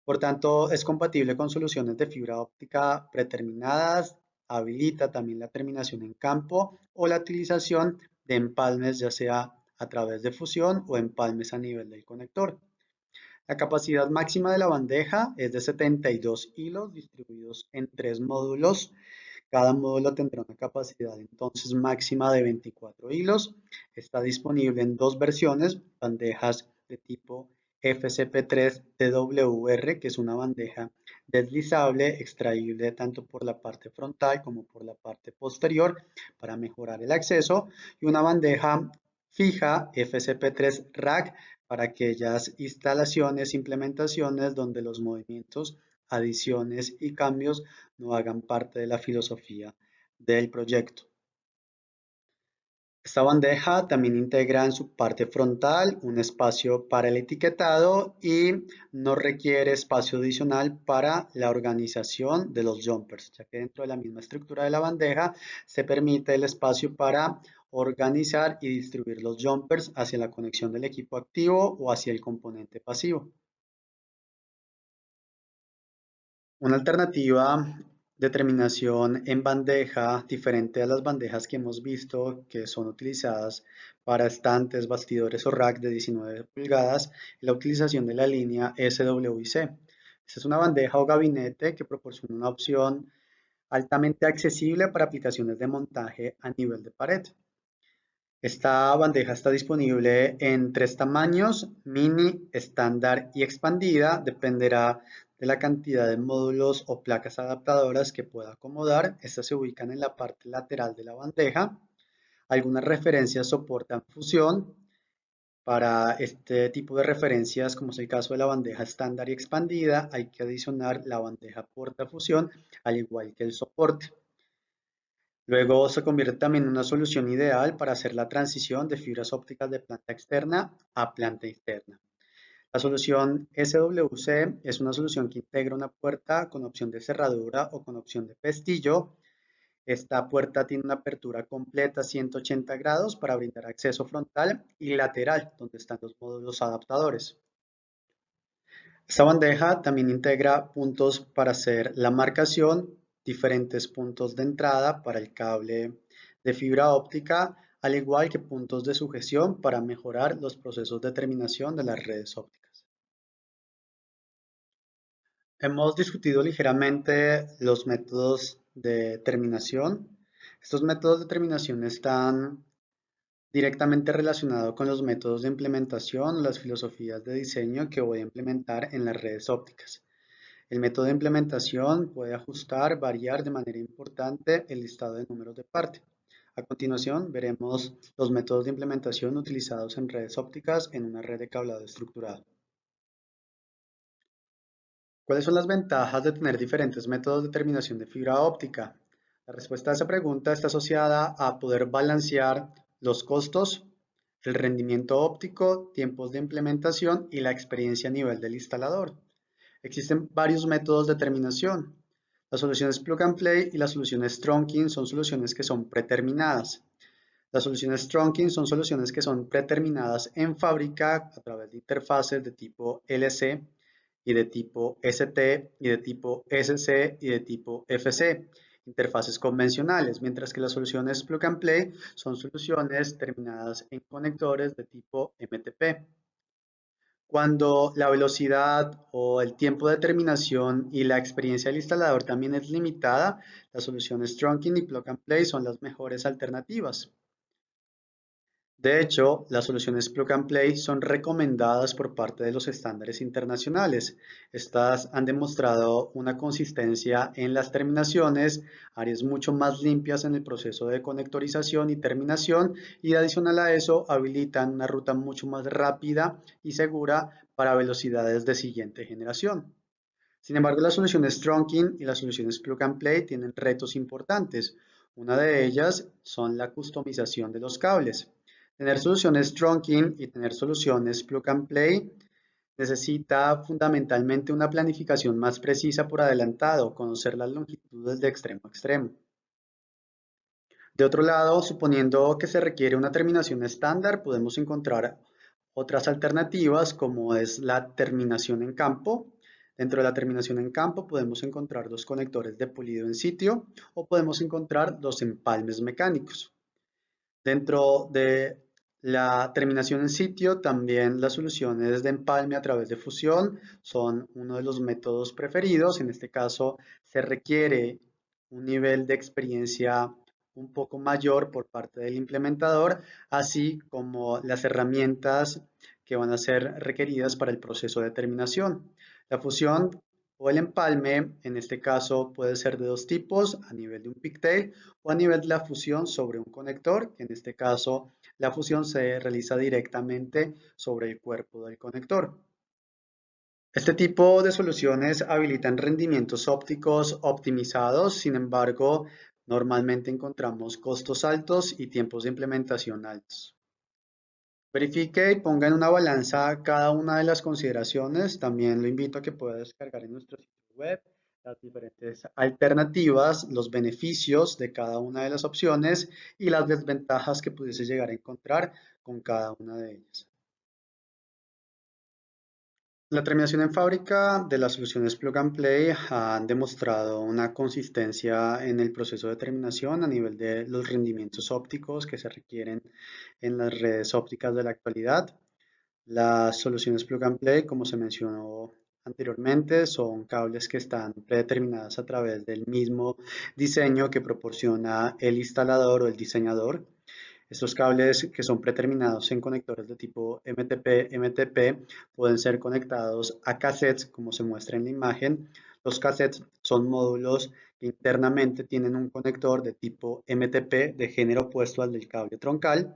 Por tanto, es compatible con soluciones de fibra óptica predeterminadas, habilita también la terminación en campo o la utilización de empalmes, ya sea a través de fusión o empalmes a nivel del conector. La capacidad máxima de la bandeja es de 72 hilos distribuidos en 3 módulos. Cada módulo tendrá una capacidad entonces máxima de 24 hilos. Está disponible en dos versiones, bandejas de tipo FCP3 TWR, que es una bandeja deslizable, extraíble tanto por la parte frontal como por la parte posterior para mejorar el acceso, y una bandeja fija FCP3 Rack para aquellas instalaciones, implementaciones donde los movimientos, adiciones y cambios no hagan parte de la filosofía del proyecto. Esta bandeja también integra en su parte frontal un espacio para el etiquetado y no requiere espacio adicional para la organización de los jumpers, ya que dentro de la misma estructura de la bandeja se permite el espacio para organizar y distribuir los jumpers hacia la conexión del equipo activo o hacia el componente pasivo. Una alternativa de terminación en bandeja, diferente a las bandejas que hemos visto que son utilizadas para estantes, bastidores o rack de 19 pulgadas, es la utilización de la línea SWC. Esta es una bandeja o gabinete que proporciona una opción altamente accesible para aplicaciones de montaje a nivel de pared. Esta bandeja está disponible en tres tamaños: mini, estándar y expandida. Dependerá de la cantidad de módulos o placas adaptadoras que pueda acomodar. Estas se ubican en la parte lateral de la bandeja. Algunas referencias soportan fusión. Para este tipo de referencias, como es el caso de la bandeja estándar y expandida, hay que adicionar la bandeja portafusión, al igual que el soporte. Luego se convierte también en una solución ideal para hacer la transición de fibras ópticas de planta externa a planta interna. La solución SWC es una solución que integra una puerta con opción de cerradura o con opción de pestillo. Esta puerta tiene una apertura completa a 180 grados para brindar acceso frontal y lateral, donde están los módulos adaptadores. Esta bandeja también integra puntos para hacer la marcación, diferentes puntos de entrada para el cable de fibra óptica, al igual que puntos de sujeción para mejorar los procesos de terminación de las redes ópticas. Hemos discutido ligeramente los métodos de terminación. Estos métodos de terminación están directamente relacionados con los métodos de implementación, las filosofías de diseño que voy a implementar en las redes ópticas. El método de implementación puede ajustar, variar de manera importante el listado de números de parte. A continuación, veremos los métodos de implementación utilizados en redes ópticas en una red de cableado estructurado. ¿Cuáles son las ventajas de tener diferentes métodos de terminación de fibra óptica? La respuesta a esa pregunta está asociada a poder balancear los costos, el rendimiento óptico, tiempos de implementación y la experiencia a nivel del instalador. Existen varios métodos de terminación. Las soluciones Plug and Play y las soluciones Trunking son soluciones que son predeterminadas. Las soluciones Trunking son soluciones que son predeterminadas en fábrica a través de interfaces de tipo LC y de tipo ST y de tipo SC y de tipo FC, interfaces convencionales, mientras que las soluciones Plug and Play son soluciones terminadas en conectores de tipo MTP. Cuando la velocidad o el tiempo de terminación y la experiencia del instalador también es limitada, las soluciones Trunking y Plug and Play son las mejores alternativas. De hecho, las soluciones Plug and Play son recomendadas por parte de los estándares internacionales. Estas han demostrado una consistencia en las terminaciones, áreas mucho más limpias en el proceso de conectorización y terminación, y adicional a eso habilitan una ruta mucho más rápida y segura para velocidades de siguiente generación. Sin embargo, las soluciones Trunking y las soluciones Plug and Play tienen retos importantes. Una de ellas son la customización de los cables. Tener soluciones Trunking y tener soluciones Plug and Play necesita fundamentalmente una planificación más precisa por adelantado, conocer las longitudes de extremo a extremo. De otro lado, suponiendo que se requiere una terminación estándar, podemos encontrar otras alternativas como es la terminación en campo. Dentro de la terminación en campo podemos encontrar los conectores de pulido en sitio o podemos encontrar los empalmes mecánicos. Dentro de la terminación en sitio, también las soluciones de empalme a través de fusión son uno de los métodos preferidos. En este caso, se requiere un nivel de experiencia un poco mayor por parte del implementador, así como las herramientas que van a ser requeridas para el proceso de terminación. La fusión o el empalme, en este caso, puede ser de dos tipos, a nivel de un pigtail o a nivel de la fusión sobre un conector, que en este caso la fusión se realiza directamente sobre el cuerpo del conector. Este tipo de soluciones habilitan rendimientos ópticos optimizados, sin embargo, normalmente encontramos costos altos y tiempos de implementación altos. Verifique y ponga en una balanza cada una de las consideraciones. También lo invito a que pueda descargar en nuestro sitio web las diferentes alternativas, los beneficios de cada una de las opciones y las desventajas que pudiese llegar a encontrar con cada una de ellas. La terminación en fábrica de las soluciones Plug and Play han demostrado una consistencia en el proceso de terminación a nivel de los rendimientos ópticos que se requieren en las redes ópticas de la actualidad. Las soluciones Plug and Play, como se mencionó anteriormente, son cables que están predeterminadas a través del mismo diseño que proporciona el instalador o el diseñador. Estos cables que son predeterminados en conectores de tipo MTP pueden ser conectados a cassettes, como se muestra en la imagen. Los cassettes son módulos que internamente tienen un conector de tipo MTP de género opuesto al del cable troncal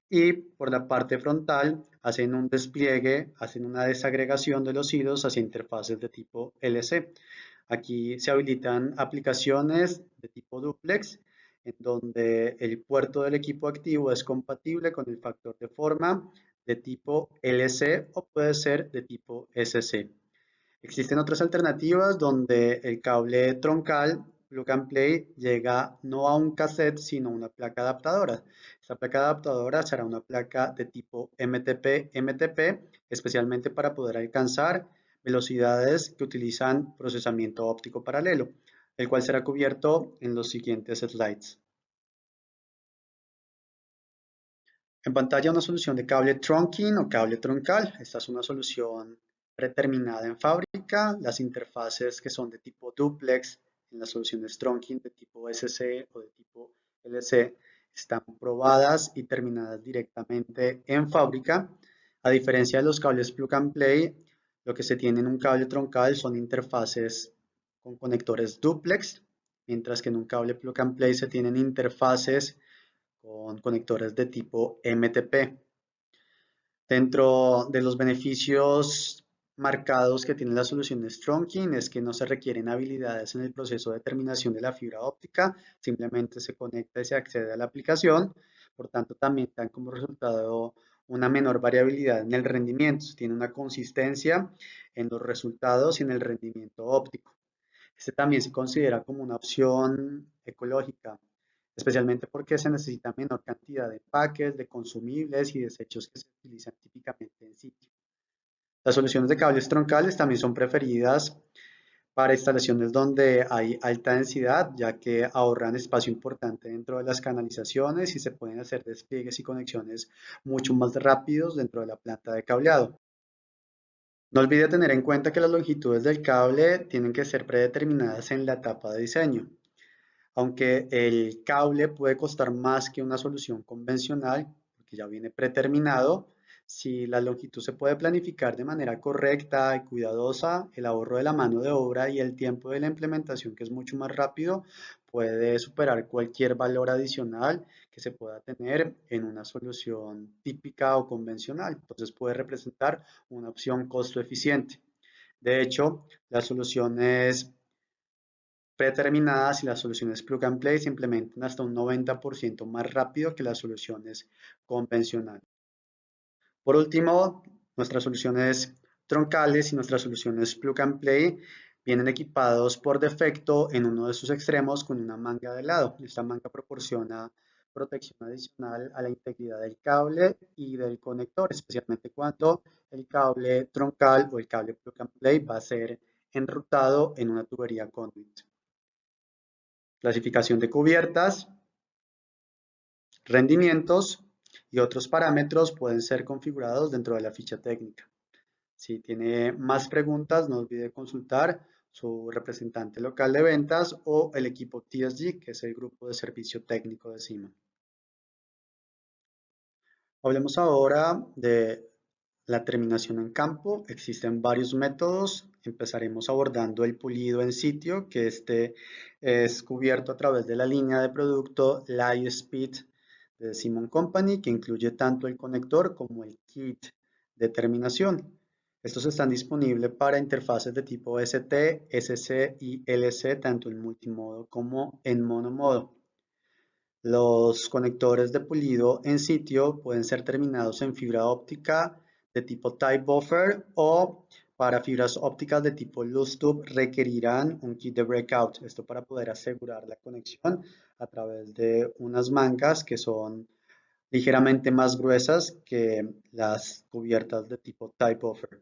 y por la parte frontal hacen un despliegue, hacen una desagregación de los hilos hacia interfaces de tipo LC. Aquí se habilitan aplicaciones de tipo duplex, en donde el puerto del equipo activo es compatible con el factor de forma de tipo LC o puede ser de tipo SC. Existen otras alternativas donde el cable troncal Plug and Play llega no a un cassette, sino a una placa adaptadora. Esta placa adaptadora será una placa de tipo MTP, especialmente para poder alcanzar velocidades que utilizan procesamiento óptico paralelo, el cual será cubierto en los siguientes slides. En pantalla una solución de cable trunking o cable troncal. Esta es una solución predeterminada en fábrica. Las interfaces que son de tipo duplex en las soluciones trunking de tipo SC o de tipo LC están probadas y terminadas directamente en fábrica. A diferencia de los cables plug and play, lo que se tiene en un cable troncal son interfaces con conectores duplex, mientras que en un cable plug and play se tienen interfaces con conectores de tipo MTP. Dentro de los beneficios marcados que tienen las soluciones Trunking es que no se requieren habilidades en el proceso de terminación de la fibra óptica, simplemente se conecta y se accede a la aplicación, por tanto también dan como resultado una menor variabilidad en el rendimiento, tiene una consistencia en los resultados y en el rendimiento óptico. Este también se considera como una opción ecológica, especialmente porque se necesita menor cantidad de empaques, de consumibles y desechos que se utilizan típicamente en sitio. Las soluciones de cables troncales también son preferidas para instalaciones donde hay alta densidad, ya que ahorran espacio importante dentro de las canalizaciones y se pueden hacer despliegues y conexiones mucho más rápidos dentro de la planta de cableado. No olvide tener en cuenta que las longitudes del cable tienen que ser predeterminadas en la etapa de diseño. Aunque el cable puede costar más que una solución convencional, porque ya viene predeterminado, si la longitud se puede planificar de manera correcta y cuidadosa, el ahorro de la mano de obra y el tiempo de la implementación, que es mucho más rápido, puede superar cualquier valor adicional que se pueda tener en una solución típica o convencional. Entonces puede representar una opción costo eficiente. De hecho, las soluciones predeterminadas y las soluciones plug and play se implementan hasta un 90% más rápido que las soluciones convencionales. Por último, nuestras soluciones troncales y nuestras soluciones plug and play vienen equipados por defecto en uno de sus extremos con una manga de lado. Esta manga proporciona protección adicional a la integridad del cable y del conector, especialmente cuando el cable troncal o el cable plug and play va a ser enrutado en una tubería conduit. Clasificación de cubiertas, rendimientos y otros parámetros pueden ser configurados dentro de la ficha técnica. Si tiene más preguntas, no olvide consultar su representante local de ventas o el equipo TSG, que es el grupo de servicio técnico de Simon. Hablemos ahora de la terminación en campo. Existen varios métodos. Empezaremos abordando el pulido en sitio, que este es cubierto a través de la línea de producto Lightspeed de Simon Company, que incluye tanto el conector como el kit de terminación. Estos están disponibles para interfaces de tipo ST, SC y LC, tanto en multimodo como en monomodo. Los conectores de pulido en sitio pueden ser terminados en fibra óptica de tipo type buffer o para fibras ópticas de tipo loose tube requerirán un kit de breakout. Esto para poder asegurar la conexión a través de unas mangas que son ligeramente más gruesas que las cubiertas de tipo type buffer.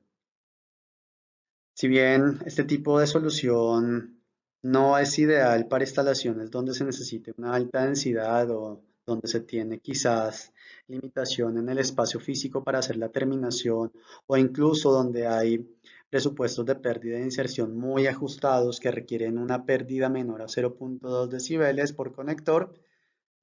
Si bien este tipo de solución no es ideal para instalaciones donde se necesite una alta densidad o donde se tiene quizás limitación en el espacio físico para hacer la terminación o incluso donde hay presupuestos de pérdida de inserción muy ajustados que requieren una pérdida menor a 0.2 decibeles por conector,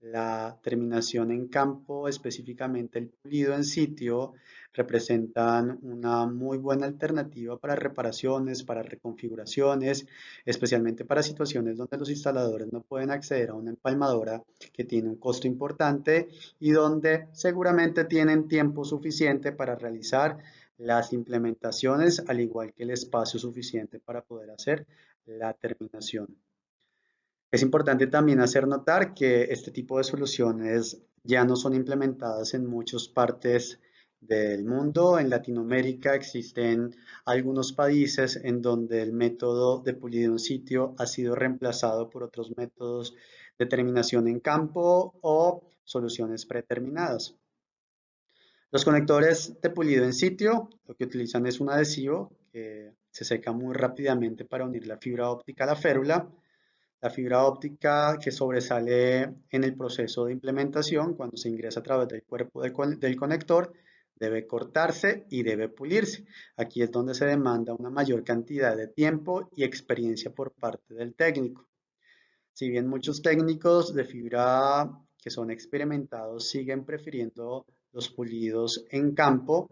la terminación en campo, específicamente el pulido en sitio, representan una muy buena alternativa para reparaciones, para reconfiguraciones, especialmente para situaciones donde los instaladores no pueden acceder a una empalmadora que tiene un costo importante y donde seguramente tienen tiempo suficiente para realizar las implementaciones, al igual que el espacio suficiente para poder hacer la terminación. Es importante también hacer notar que este tipo de soluciones ya no son implementadas en muchas partes del mundo. En Latinoamérica existen algunos países en donde el método de pulido en sitio ha sido reemplazado por otros métodos de terminación en campo o soluciones predeterminadas. Los conectores de pulido en sitio lo que utilizan es un adhesivo que se seca muy rápidamente para unir la fibra óptica a la férula. La fibra óptica que sobresale en el proceso de implementación cuando se ingresa a través del cuerpo del conector debe cortarse y debe pulirse. Aquí es donde se demanda una mayor cantidad de tiempo y experiencia por parte del técnico. Si bien muchos técnicos de fibra que son experimentados siguen prefiriendo los pulidos en campo,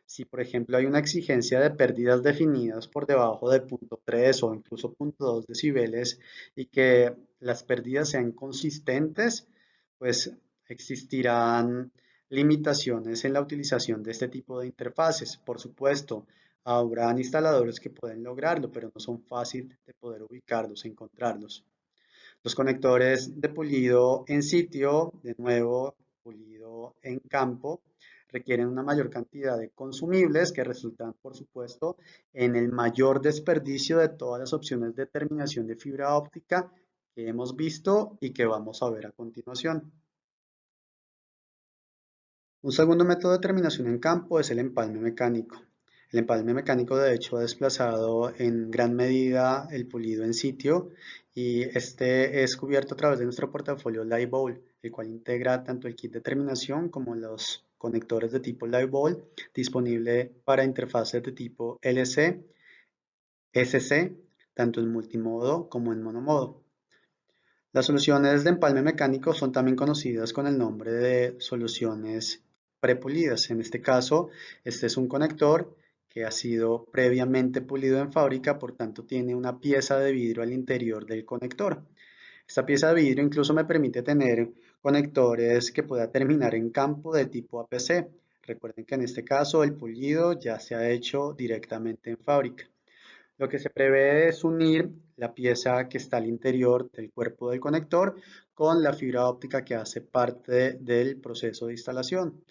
si por ejemplo hay una exigencia de pérdidas definidas por debajo de 0.3 o incluso 0.2 decibeles y que las pérdidas sean consistentes, pues existirán limitaciones en la utilización de este tipo de interfaces. Por supuesto, habrán instaladores que pueden lograrlo, pero no son fáciles de poder ubicarlos, encontrarlos. Los conectores de pulido en sitio, de nuevo, pulido en campo, requieren una mayor cantidad de consumibles que resultan, por supuesto, en el mayor desperdicio de todas las opciones de terminación de fibra óptica que hemos visto y que vamos a ver a continuación. Un segundo método de terminación en campo es el empalme mecánico. El empalme mecánico de hecho ha desplazado en gran medida el pulido en sitio y este es cubierto a través de nuestro portafolio Liveball, el cual integra tanto el kit de terminación como los conectores de tipo Liveball disponible para interfaces de tipo LC, SC, tanto en multimodo como en monomodo. Las soluciones de empalme mecánico son también conocidas con el nombre de soluciones prepulidas. En este caso, este es un conector que ha sido previamente pulido en fábrica, por tanto tiene una pieza de vidrio al interior del conector. Esta pieza de vidrio incluso me permite tener conectores que pueda terminar en campo de tipo APC. Recuerden que en este caso el pulido ya se ha hecho directamente en fábrica. Lo que se prevé es unir la pieza que está al interior del cuerpo del conector con la fibra óptica que hace parte del proceso de instalación.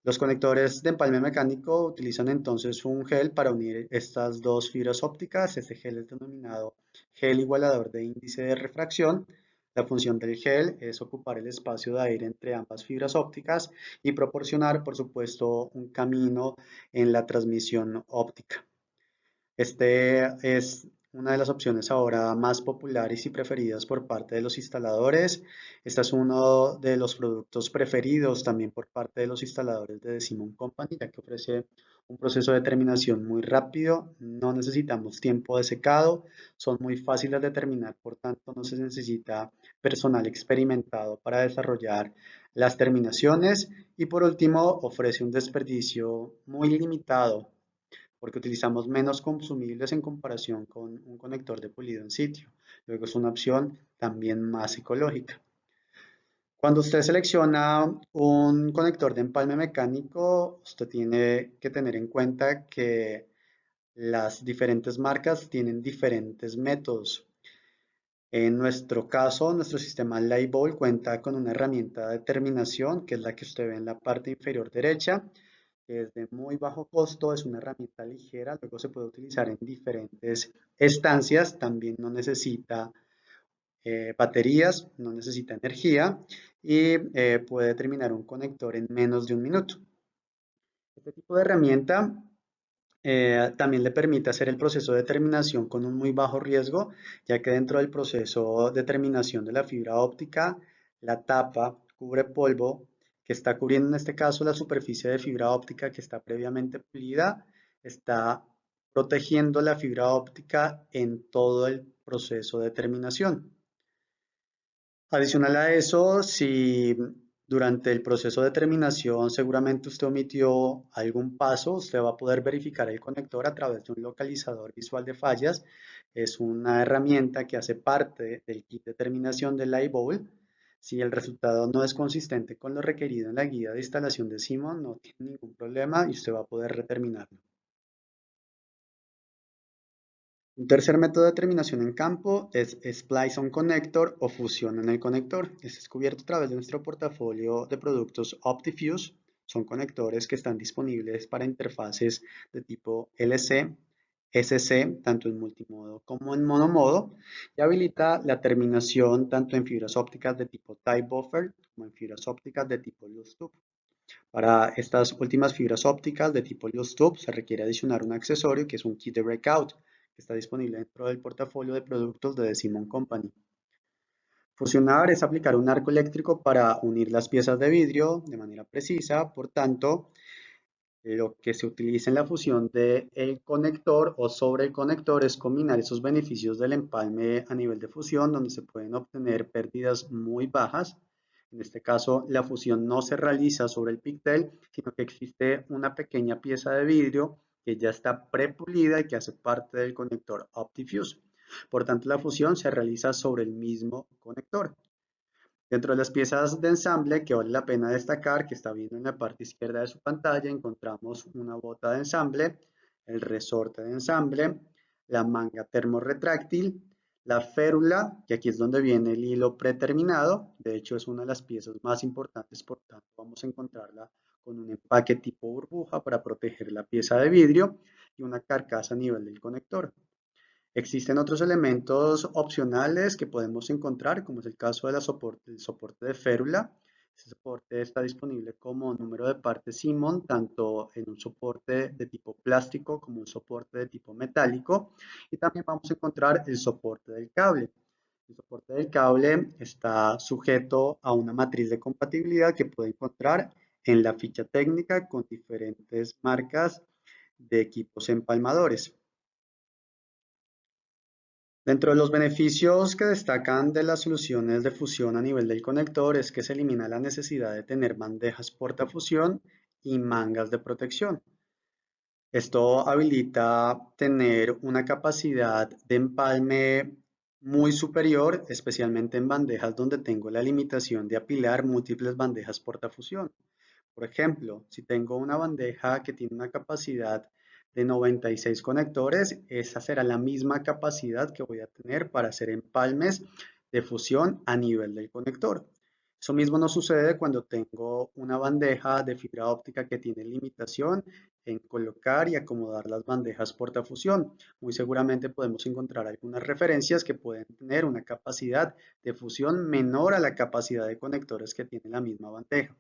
Los conectores de empalme mecánico utilizan entonces un gel para unir estas dos fibras ópticas. Este gel es denominado gel igualador de índice de refracción. La función del gel es ocupar el espacio de aire entre ambas fibras ópticas y proporcionar, por supuesto, un camino en la transmisión óptica. Este es una de las opciones ahora más populares y preferidas por parte de los instaladores. Este es uno de los productos preferidos también por parte de los instaladores de Simon Company, ya que ofrece un proceso de terminación muy rápido, no necesitamos tiempo de secado, son muy fáciles de terminar, por tanto no se necesita personal experimentado para desarrollar las terminaciones y por último ofrece un desperdicio muy limitado porque utilizamos menos consumibles en comparación con un conector de pulido en sitio. Luego es una opción también más ecológica. Cuando usted selecciona un conector de empalme mecánico, usted tiene que tener en cuenta que las diferentes marcas tienen diferentes métodos. En nuestro caso, nuestro sistema Liveball cuenta con una herramienta de terminación, que es la que usted ve en la parte inferior derecha, que es de muy bajo costo, es una herramienta ligera, luego se puede utilizar en diferentes estancias, también no necesita baterías, no necesita energía y puede terminar un conector en menos de un minuto. Este tipo de herramienta también le permite hacer el proceso de terminación con un muy bajo riesgo, ya que dentro del proceso de terminación de la fibra óptica, la tapa cubre polvo que está cubriendo en este caso la superficie de fibra óptica que está previamente pulida, está protegiendo la fibra óptica en todo el proceso de terminación. Adicional a eso, si durante el proceso de terminación seguramente usted omitió algún paso, usted va a poder verificar el conector a través de un localizador visual de fallas. Es una herramienta que hace parte del kit de terminación del Liveball. Si el resultado no es consistente con lo requerido en la guía de instalación de Simon, no tiene ningún problema y usted va a poder reterminarlo. Un tercer método de terminación en campo es Splice on Connector o fusión en el conector. Este es cubierto a través de nuestro portafolio de productos OptiFuse. Son conectores que están disponibles para interfaces de tipo LC, SC, tanto en multimodo como en monomodo, y habilita la terminación tanto en fibras ópticas de tipo Type Buffer como en fibras ópticas de tipo Loose Tube. Para estas últimas fibras ópticas de tipo Loose Tube se requiere adicionar un accesorio que es un kit de breakout, que está disponible dentro del portafolio de productos de The Simon Company. Fusionar es aplicar un arco eléctrico para unir las piezas de vidrio de manera precisa, por tanto, lo que se utiliza en la fusión del conector o sobre el conector es combinar esos beneficios del empalme a nivel de fusión, donde se pueden obtener pérdidas muy bajas. En este caso, la fusión no se realiza sobre el pigtail, sino que existe una pequeña pieza de vidrio que ya está prepulida y que hace parte del conector OptiFuse. Por tanto, la fusión se realiza sobre el mismo conector. Dentro de las piezas de ensamble que vale la pena destacar, que está viendo en la parte izquierda de su pantalla, encontramos una bota de ensamble, el resorte de ensamble, la manga termorretráctil, La férula, que aquí es donde viene el hilo preterminado, de hecho es una de las piezas más importantes, por tanto vamos a encontrarla con un empaque tipo burbuja para proteger la pieza de vidrio y una carcasa a nivel del conector. Existen otros elementos opcionales que podemos encontrar, como es el caso del soporte de férula. Este soporte está disponible como número de partes Simon, tanto en un soporte de tipo plástico como un soporte de tipo metálico. Y también vamos a encontrar el soporte del cable. El soporte del cable está sujeto a una matriz de compatibilidad que puede encontrar en la ficha técnica con diferentes marcas de equipos empalmadores. Dentro de los beneficios que destacan de las soluciones de fusión a nivel del conector es que se elimina la necesidad de tener bandejas portafusión y mangas de protección. Esto habilita tener una capacidad de empalme muy superior, especialmente en bandejas donde tengo la limitación de apilar múltiples bandejas portafusión. Por ejemplo, si tengo una bandeja que tiene una capacidad de 96 conectores, esa será la misma capacidad que voy a tener para hacer empalmes de fusión a nivel del conector. Eso mismo no sucede cuando tengo una bandeja de fibra óptica que tiene limitación en colocar y acomodar las bandejas portafusión. Muy seguramente podemos encontrar algunas referencias que pueden tener una capacidad de fusión menor a la capacidad de conectores que tiene la misma bandeja.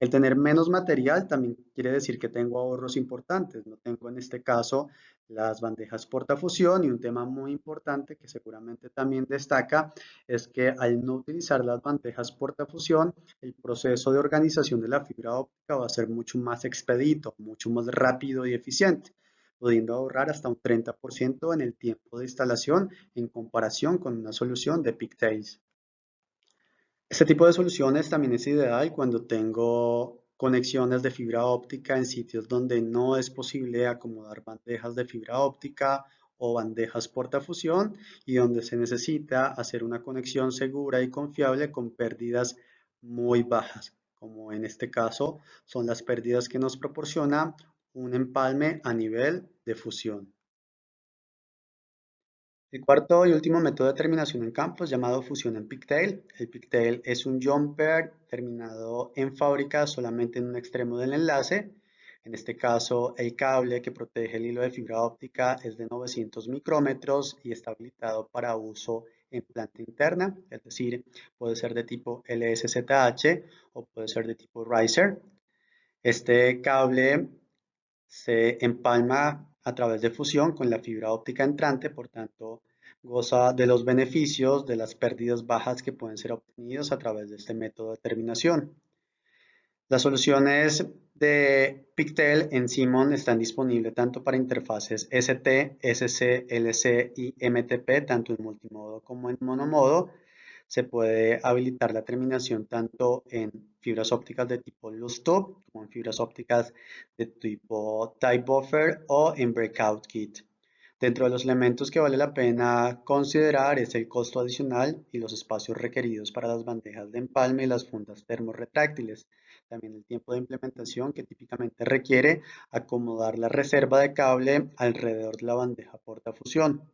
El tener menos material también quiere decir que tengo ahorros importantes. No tengo en este caso las bandejas portafusión, y un tema muy importante que seguramente también destaca es que al no utilizar las bandejas portafusión, el proceso de organización de la fibra óptica va a ser mucho más expedito, mucho más rápido y eficiente, pudiendo ahorrar hasta un 30% en el tiempo de instalación en comparación con una solución de pigtails. Este tipo de soluciones también es ideal cuando tengo conexiones de fibra óptica en sitios donde no es posible acomodar bandejas de fibra óptica o bandejas portafusión, y donde se necesita hacer una conexión segura y confiable con pérdidas muy bajas, como en este caso son las pérdidas que nos proporciona un empalme a nivel de fusión. El cuarto y último método de terminación en campo es llamado fusión en pigtail. El pigtail es un jumper terminado en fábrica solamente en un extremo del enlace. En este caso, el cable que protege el hilo de fibra óptica es de 900 micrómetros y está habilitado para uso en planta interna, es decir, puede ser de tipo LSZH o puede ser de tipo riser. Este cable se empalma a través de fusión con la fibra óptica entrante, por tanto, goza de los beneficios de las pérdidas bajas que pueden ser obtenidos a través de este método de terminación. Las soluciones de Pictel en Simon están disponibles tanto para interfaces ST, SC, LC y MTP, tanto en multimodo como en monomodo. Se puede habilitar la terminación tanto en fibras ópticas de tipo loose tube como en fibras ópticas de tipo type buffer o en breakout kit. Dentro de los elementos que vale la pena considerar es el costo adicional y los espacios requeridos para las bandejas de empalme y las fundas termorretráctiles. También el tiempo de implementación que típicamente requiere acomodar la reserva de cable alrededor de la bandeja portafusión.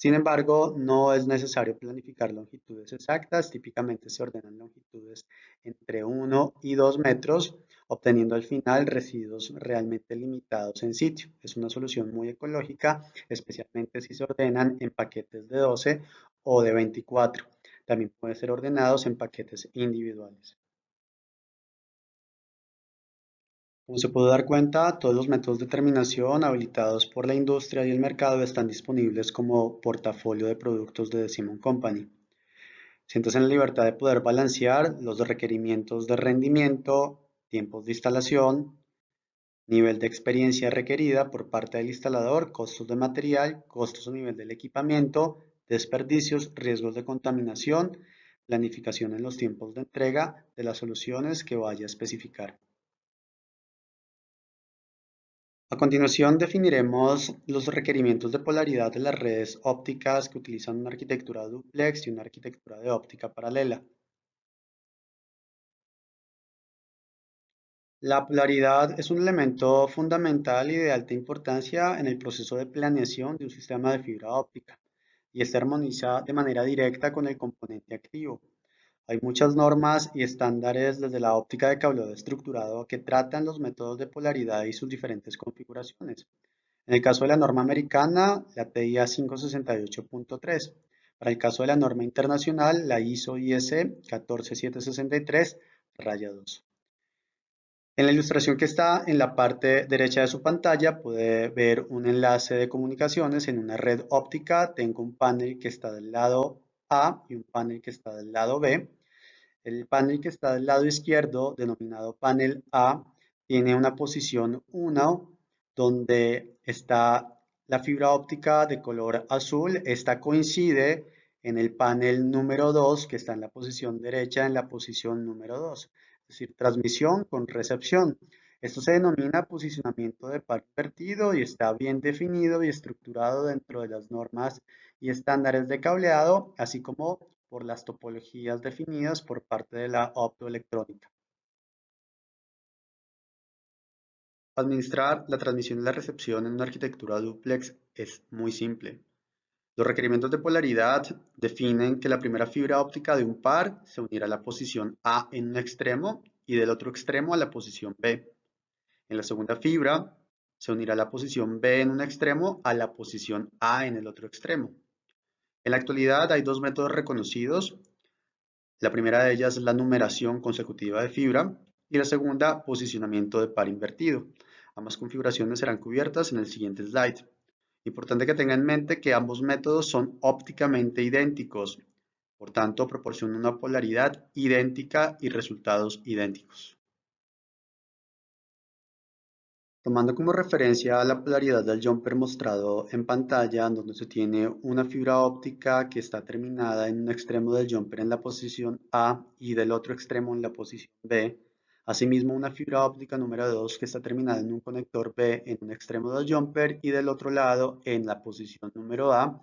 Sin embargo, no es necesario planificar longitudes exactas, típicamente se ordenan longitudes entre 1 y 2 metros, obteniendo al final residuos realmente limitados en sitio. Es una solución muy ecológica, especialmente si se ordenan en paquetes de 12 o de 24. También pueden ser ordenados en paquetes individuales. Como se puede dar cuenta, todos los métodos de terminación habilitados por la industria y el mercado están disponibles como portafolio de productos de The Simon Company. Siéntase en la libertad de poder balancear los requerimientos de rendimiento, tiempos de instalación, nivel de experiencia requerida por parte del instalador, costos de material, costos a nivel del equipamiento, desperdicios, riesgos de contaminación, planificación en los tiempos de entrega de las soluciones que vaya a especificar. A continuación definiremos los requerimientos de polaridad de las redes ópticas que utilizan una arquitectura duplex y una arquitectura de óptica paralela. La polaridad es un elemento fundamental y de alta importancia en el proceso de planeación de un sistema de fibra óptica. y se armoniza de manera directa con el componente activo. Hay muchas normas y estándares desde la óptica de cableado estructurado que tratan los métodos de polaridad y sus diferentes configuraciones. En el caso de la norma americana, la TIA 568.3. Para el caso de la norma internacional, la ISO IS 14763-2. En la ilustración que está en la parte derecha de su pantalla puede ver un enlace de comunicaciones en una red óptica. Tengo un panel que está del lado A y un panel que está del lado B. El panel que está del lado izquierdo, denominado panel A, tiene una posición 1 donde está la fibra óptica de color azul. Esta coincide en el panel número 2 que está en la posición derecha en la posición número 2, es decir, transmisión con recepción. Esto se denomina posicionamiento de par invertido y está bien definido y estructurado dentro de las normas y estándares de cableado, así como por las topologías definidas por parte de la optoelectrónica. Administrar la transmisión y la recepción en una arquitectura dúplex es muy simple. Los requerimientos de polaridad definen que la primera fibra óptica de un par se unirá a la posición A en un extremo y del otro extremo a la posición B. En la segunda fibra se unirá la posición B en un extremo a la posición A en el otro extremo. En la actualidad hay dos métodos reconocidos. La primera de ellas es la numeración consecutiva de fibra y la segunda, posicionamiento de par invertido. Ambas configuraciones serán cubiertas en el siguiente slide. Importante que tenga en mente que ambos métodos son ópticamente idénticos, por tanto proporcionan una polaridad idéntica y resultados idénticos. Tomando como referencia la polaridad del jumper mostrado en pantalla, donde se tiene una fibra óptica que está terminada en un extremo del jumper en la posición A y del otro extremo en la posición B. Asimismo, una fibra óptica número 2 que está terminada en un conector B en un extremo del jumper y del otro lado en la posición número A.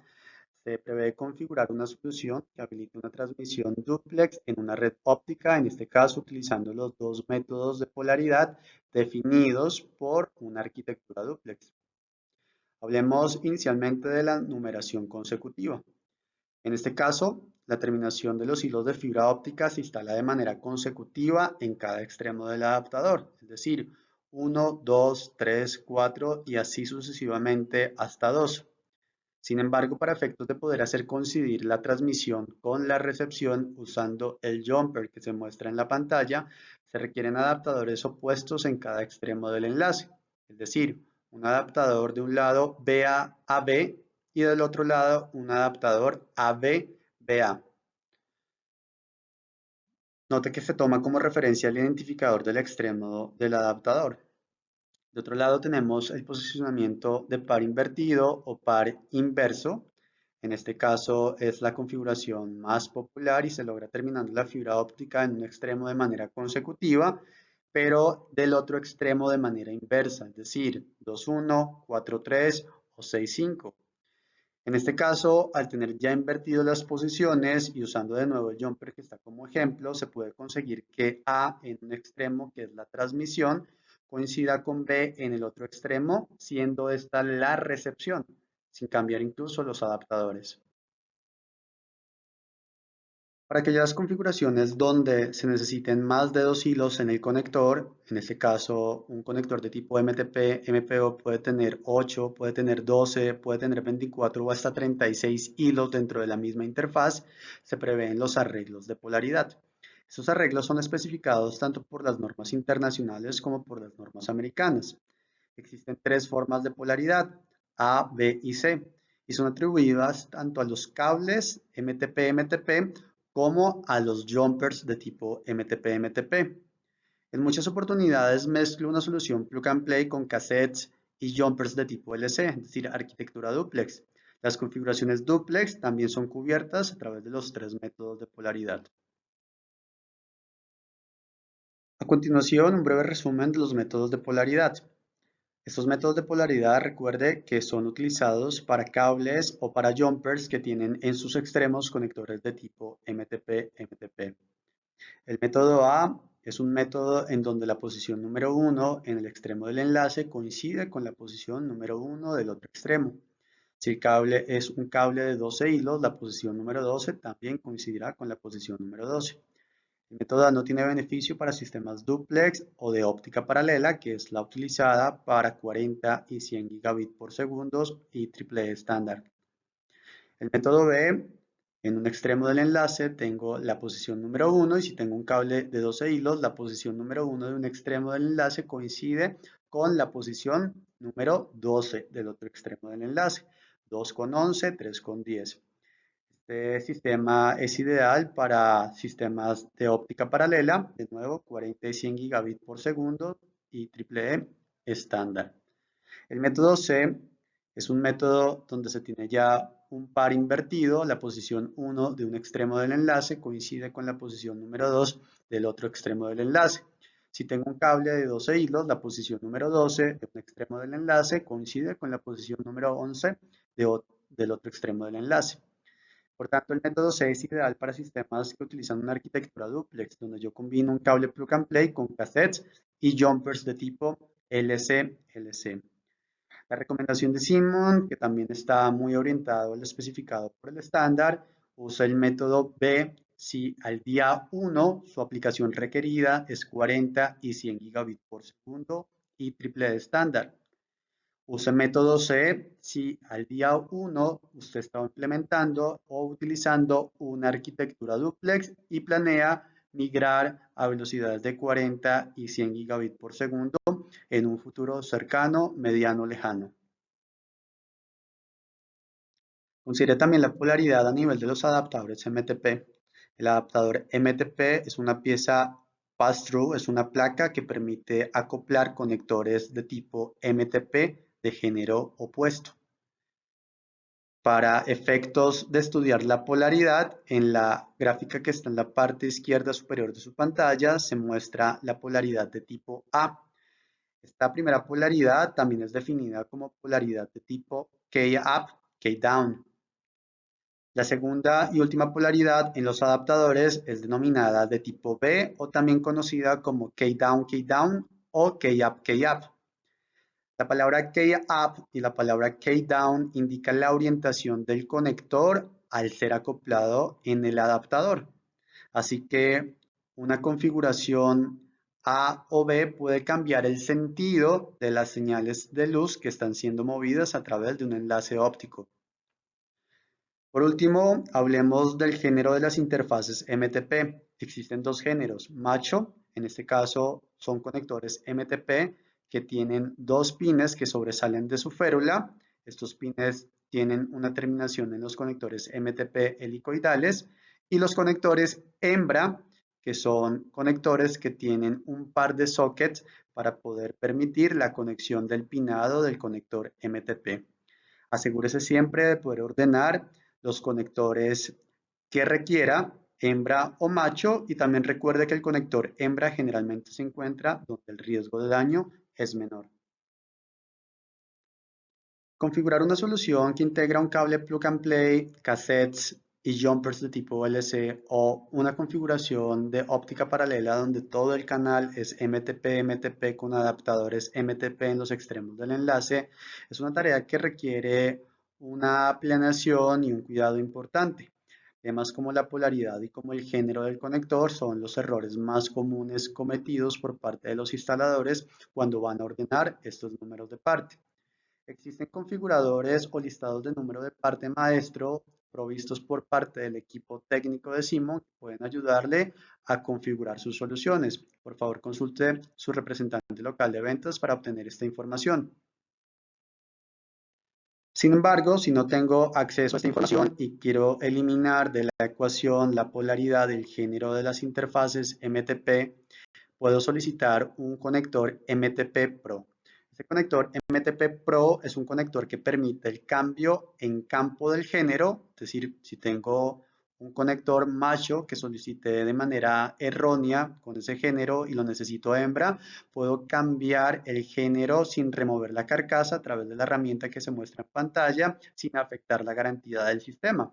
Se prevé configurar una solución que habilite una transmisión dúplex en una red óptica, en este caso utilizando los dos métodos de polaridad definidos por una arquitectura dúplex. Hablemos inicialmente de la numeración consecutiva. En este caso, la terminación de los hilos de fibra óptica se instala de manera consecutiva en cada extremo del adaptador, es decir, 1, 2, 3, 4 y así sucesivamente hasta 2. Sin embargo, para efectos de poder hacer coincidir la transmisión con la recepción usando el jumper que se muestra en la pantalla, se requieren adaptadores opuestos en cada extremo del enlace, es decir, un adaptador de un lado BA a B y del otro lado un adaptador AB-BA. Note que se toma como referencia el identificador del extremo del adaptador. De otro lado tenemos el posicionamiento de par invertido o par inverso. En este caso es la configuración más popular y se logra terminando la fibra óptica en un extremo de manera consecutiva, pero del otro extremo de manera inversa, es decir, 2-1, 4-3 o 6-5. En este caso, al tener ya invertido las posiciones y usando de nuevo el jumper que está como ejemplo, se puede conseguir que A en un extremo, que es la transmisión, coincida con B en el otro extremo, siendo esta la recepción, sin cambiar incluso los adaptadores. Para aquellas configuraciones donde se necesiten más de dos hilos en el conector, en este caso un conector de tipo MTP, MPO puede tener 8, puede tener 12, puede tener 24 o hasta 36 hilos dentro de la misma interfaz, se prevén los arreglos de polaridad. Estos arreglos son especificados tanto por las normas internacionales como por las normas americanas. Existen tres formas de polaridad, A, B y C, y son atribuidas tanto a los cables MTP-MTP como a los jumpers de tipo MTP-MTP. En muchas oportunidades mezclo una solución plug and play con cassettes y jumpers de tipo LC, es decir, arquitectura duplex. Las configuraciones duplex también son cubiertas a través de los tres métodos de polaridad. A continuación, un breve resumen de los métodos de polaridad. Estos métodos de polaridad recuerde que son utilizados para cables o para jumpers que tienen en sus extremos conectores de tipo MTP-MTP. El método A es un método en donde la posición número 1 en el extremo del enlace coincide con la posición número 1 del otro extremo. Si el cable es un cable de 12 hilos, la posición número 12 también coincidirá con la posición número 12. El método A no tiene beneficio para sistemas dúplex o de óptica paralela, que es la utilizada para 40 y 100 gigabits por segundo y triple estándar. El método B, en un extremo del enlace tengo la posición número 1 y si tengo un cable de 12 hilos, la posición número 1 de un extremo del enlace coincide con la posición número 12 del otro extremo del enlace. 2,11, 3,10. Este sistema es ideal para sistemas de óptica paralela, de nuevo 40 y 100 gigabits por segundo y triple E estándar. El método C es un método donde se tiene ya un par invertido, la posición 1 de un extremo del enlace coincide con la posición número 2 del otro extremo del enlace. Si tengo un cable de 12 hilos, la posición número 12 de un extremo del enlace coincide con la posición número 11 del otro extremo del enlace. Por tanto, el método C es ideal para sistemas que utilizan una arquitectura duplex, donde yo combino un cable plug and play con cassettes y jumpers de tipo LC-LC. La recomendación de Simon, que también está muy orientado al especificado por el estándar, usa el método B si al día 1 su aplicación requerida es 40 y 100 gigabits por segundo y triple de estándar. Use método C si al día 1 usted está implementando o utilizando una arquitectura duplex y planea migrar a velocidades de 40 y 100 gigabits por segundo en un futuro cercano, mediano, lejano. Considere también la polaridad a nivel de los adaptadores MTP. El adaptador MTP es una pieza pass-through, es una placa que permite acoplar conectores de tipo MTP de género opuesto. Para efectos de estudiar la polaridad, en la gráfica que está en la parte izquierda superior de su pantalla se muestra la polaridad de tipo A. Esta primera polaridad también es definida como polaridad de tipo K-up, K-down. La segunda y última polaridad en los adaptadores es denominada de tipo B o también conocida como K-down, K-down o K-up, K-up. La palabra K-up y la palabra K-down indican la orientación del conector al ser acoplado en el adaptador. Así que una configuración A o B puede cambiar el sentido de las señales de luz que están siendo movidas a través de un enlace óptico. Por último, hablemos del género de las interfaces MTP. Existen dos géneros, macho, en este caso son conectores MTP que tienen dos pines que sobresalen de su férula. Estos pines tienen una terminación en los conectores MTP helicoidales y los conectores hembra, que son conectores que tienen un par de sockets para poder permitir la conexión del pinado del conector MTP. Asegúrese siempre de poder ordenar los conectores que requiera, hembra o macho, y también recuerde que el conector hembra generalmente se encuentra donde el riesgo de daño es menor. Configurar una solución que integra un cable plug and play, cassettes y jumpers de tipo VLC o una configuración de óptica paralela donde todo el canal es MTP-MTP con adaptadores MTP en los extremos del enlace es una tarea que requiere una planeación y un cuidado importante. Temas como la polaridad y como el género del conector son los errores más comunes cometidos por parte de los instaladores cuando van a ordenar estos números de parte. Existen configuradores o listados de número de parte maestro provistos por parte del equipo técnico de Simon que pueden ayudarle a configurar sus soluciones. Por favor, consulte su representante local de ventas para obtener esta información. Sin embargo, si no tengo acceso a esta información y quiero eliminar de la ecuación la polaridad del género de las interfaces MTP, puedo solicitar un conector MTP Pro. Este conector MTP Pro es un conector que permite el cambio en campo del género, es decir, si tengo un conector macho que solicité de manera errónea con ese género y lo necesito hembra, puedo cambiar el género sin remover la carcasa a través de la herramienta que se muestra en pantalla sin afectar la garantía del sistema.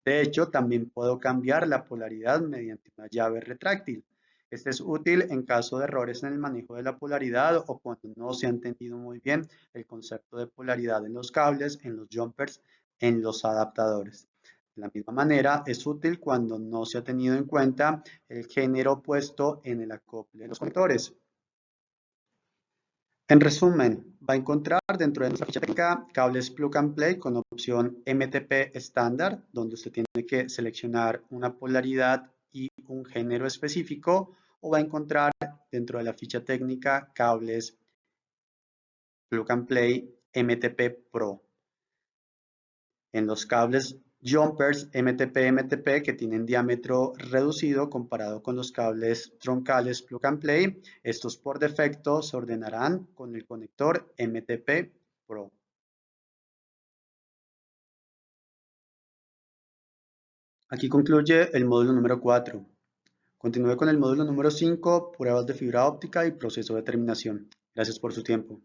De hecho, también puedo cambiar la polaridad mediante una llave retráctil. Este es útil en caso de errores en el manejo de la polaridad o cuando no se ha entendido muy bien el concepto de polaridad en los cables, en los jumpers, en los adaptadores. De la misma manera, es útil cuando no se ha tenido en cuenta el género puesto en el acople de los conectores. En resumen, va a encontrar dentro de nuestra ficha técnica cables plug and play con opción MTP estándar, donde usted tiene que seleccionar una polaridad y un género específico, o va a encontrar dentro de la ficha técnica cables plug and play MTP Pro. En los cables jumpers MTP-MTP que tienen diámetro reducido comparado con los cables troncales plug and play, estos por defecto se ordenarán con el conector MTP Pro. Aquí concluye el módulo número 4. Continúe con el módulo número 5, pruebas de fibra óptica y proceso de terminación. Gracias por su tiempo.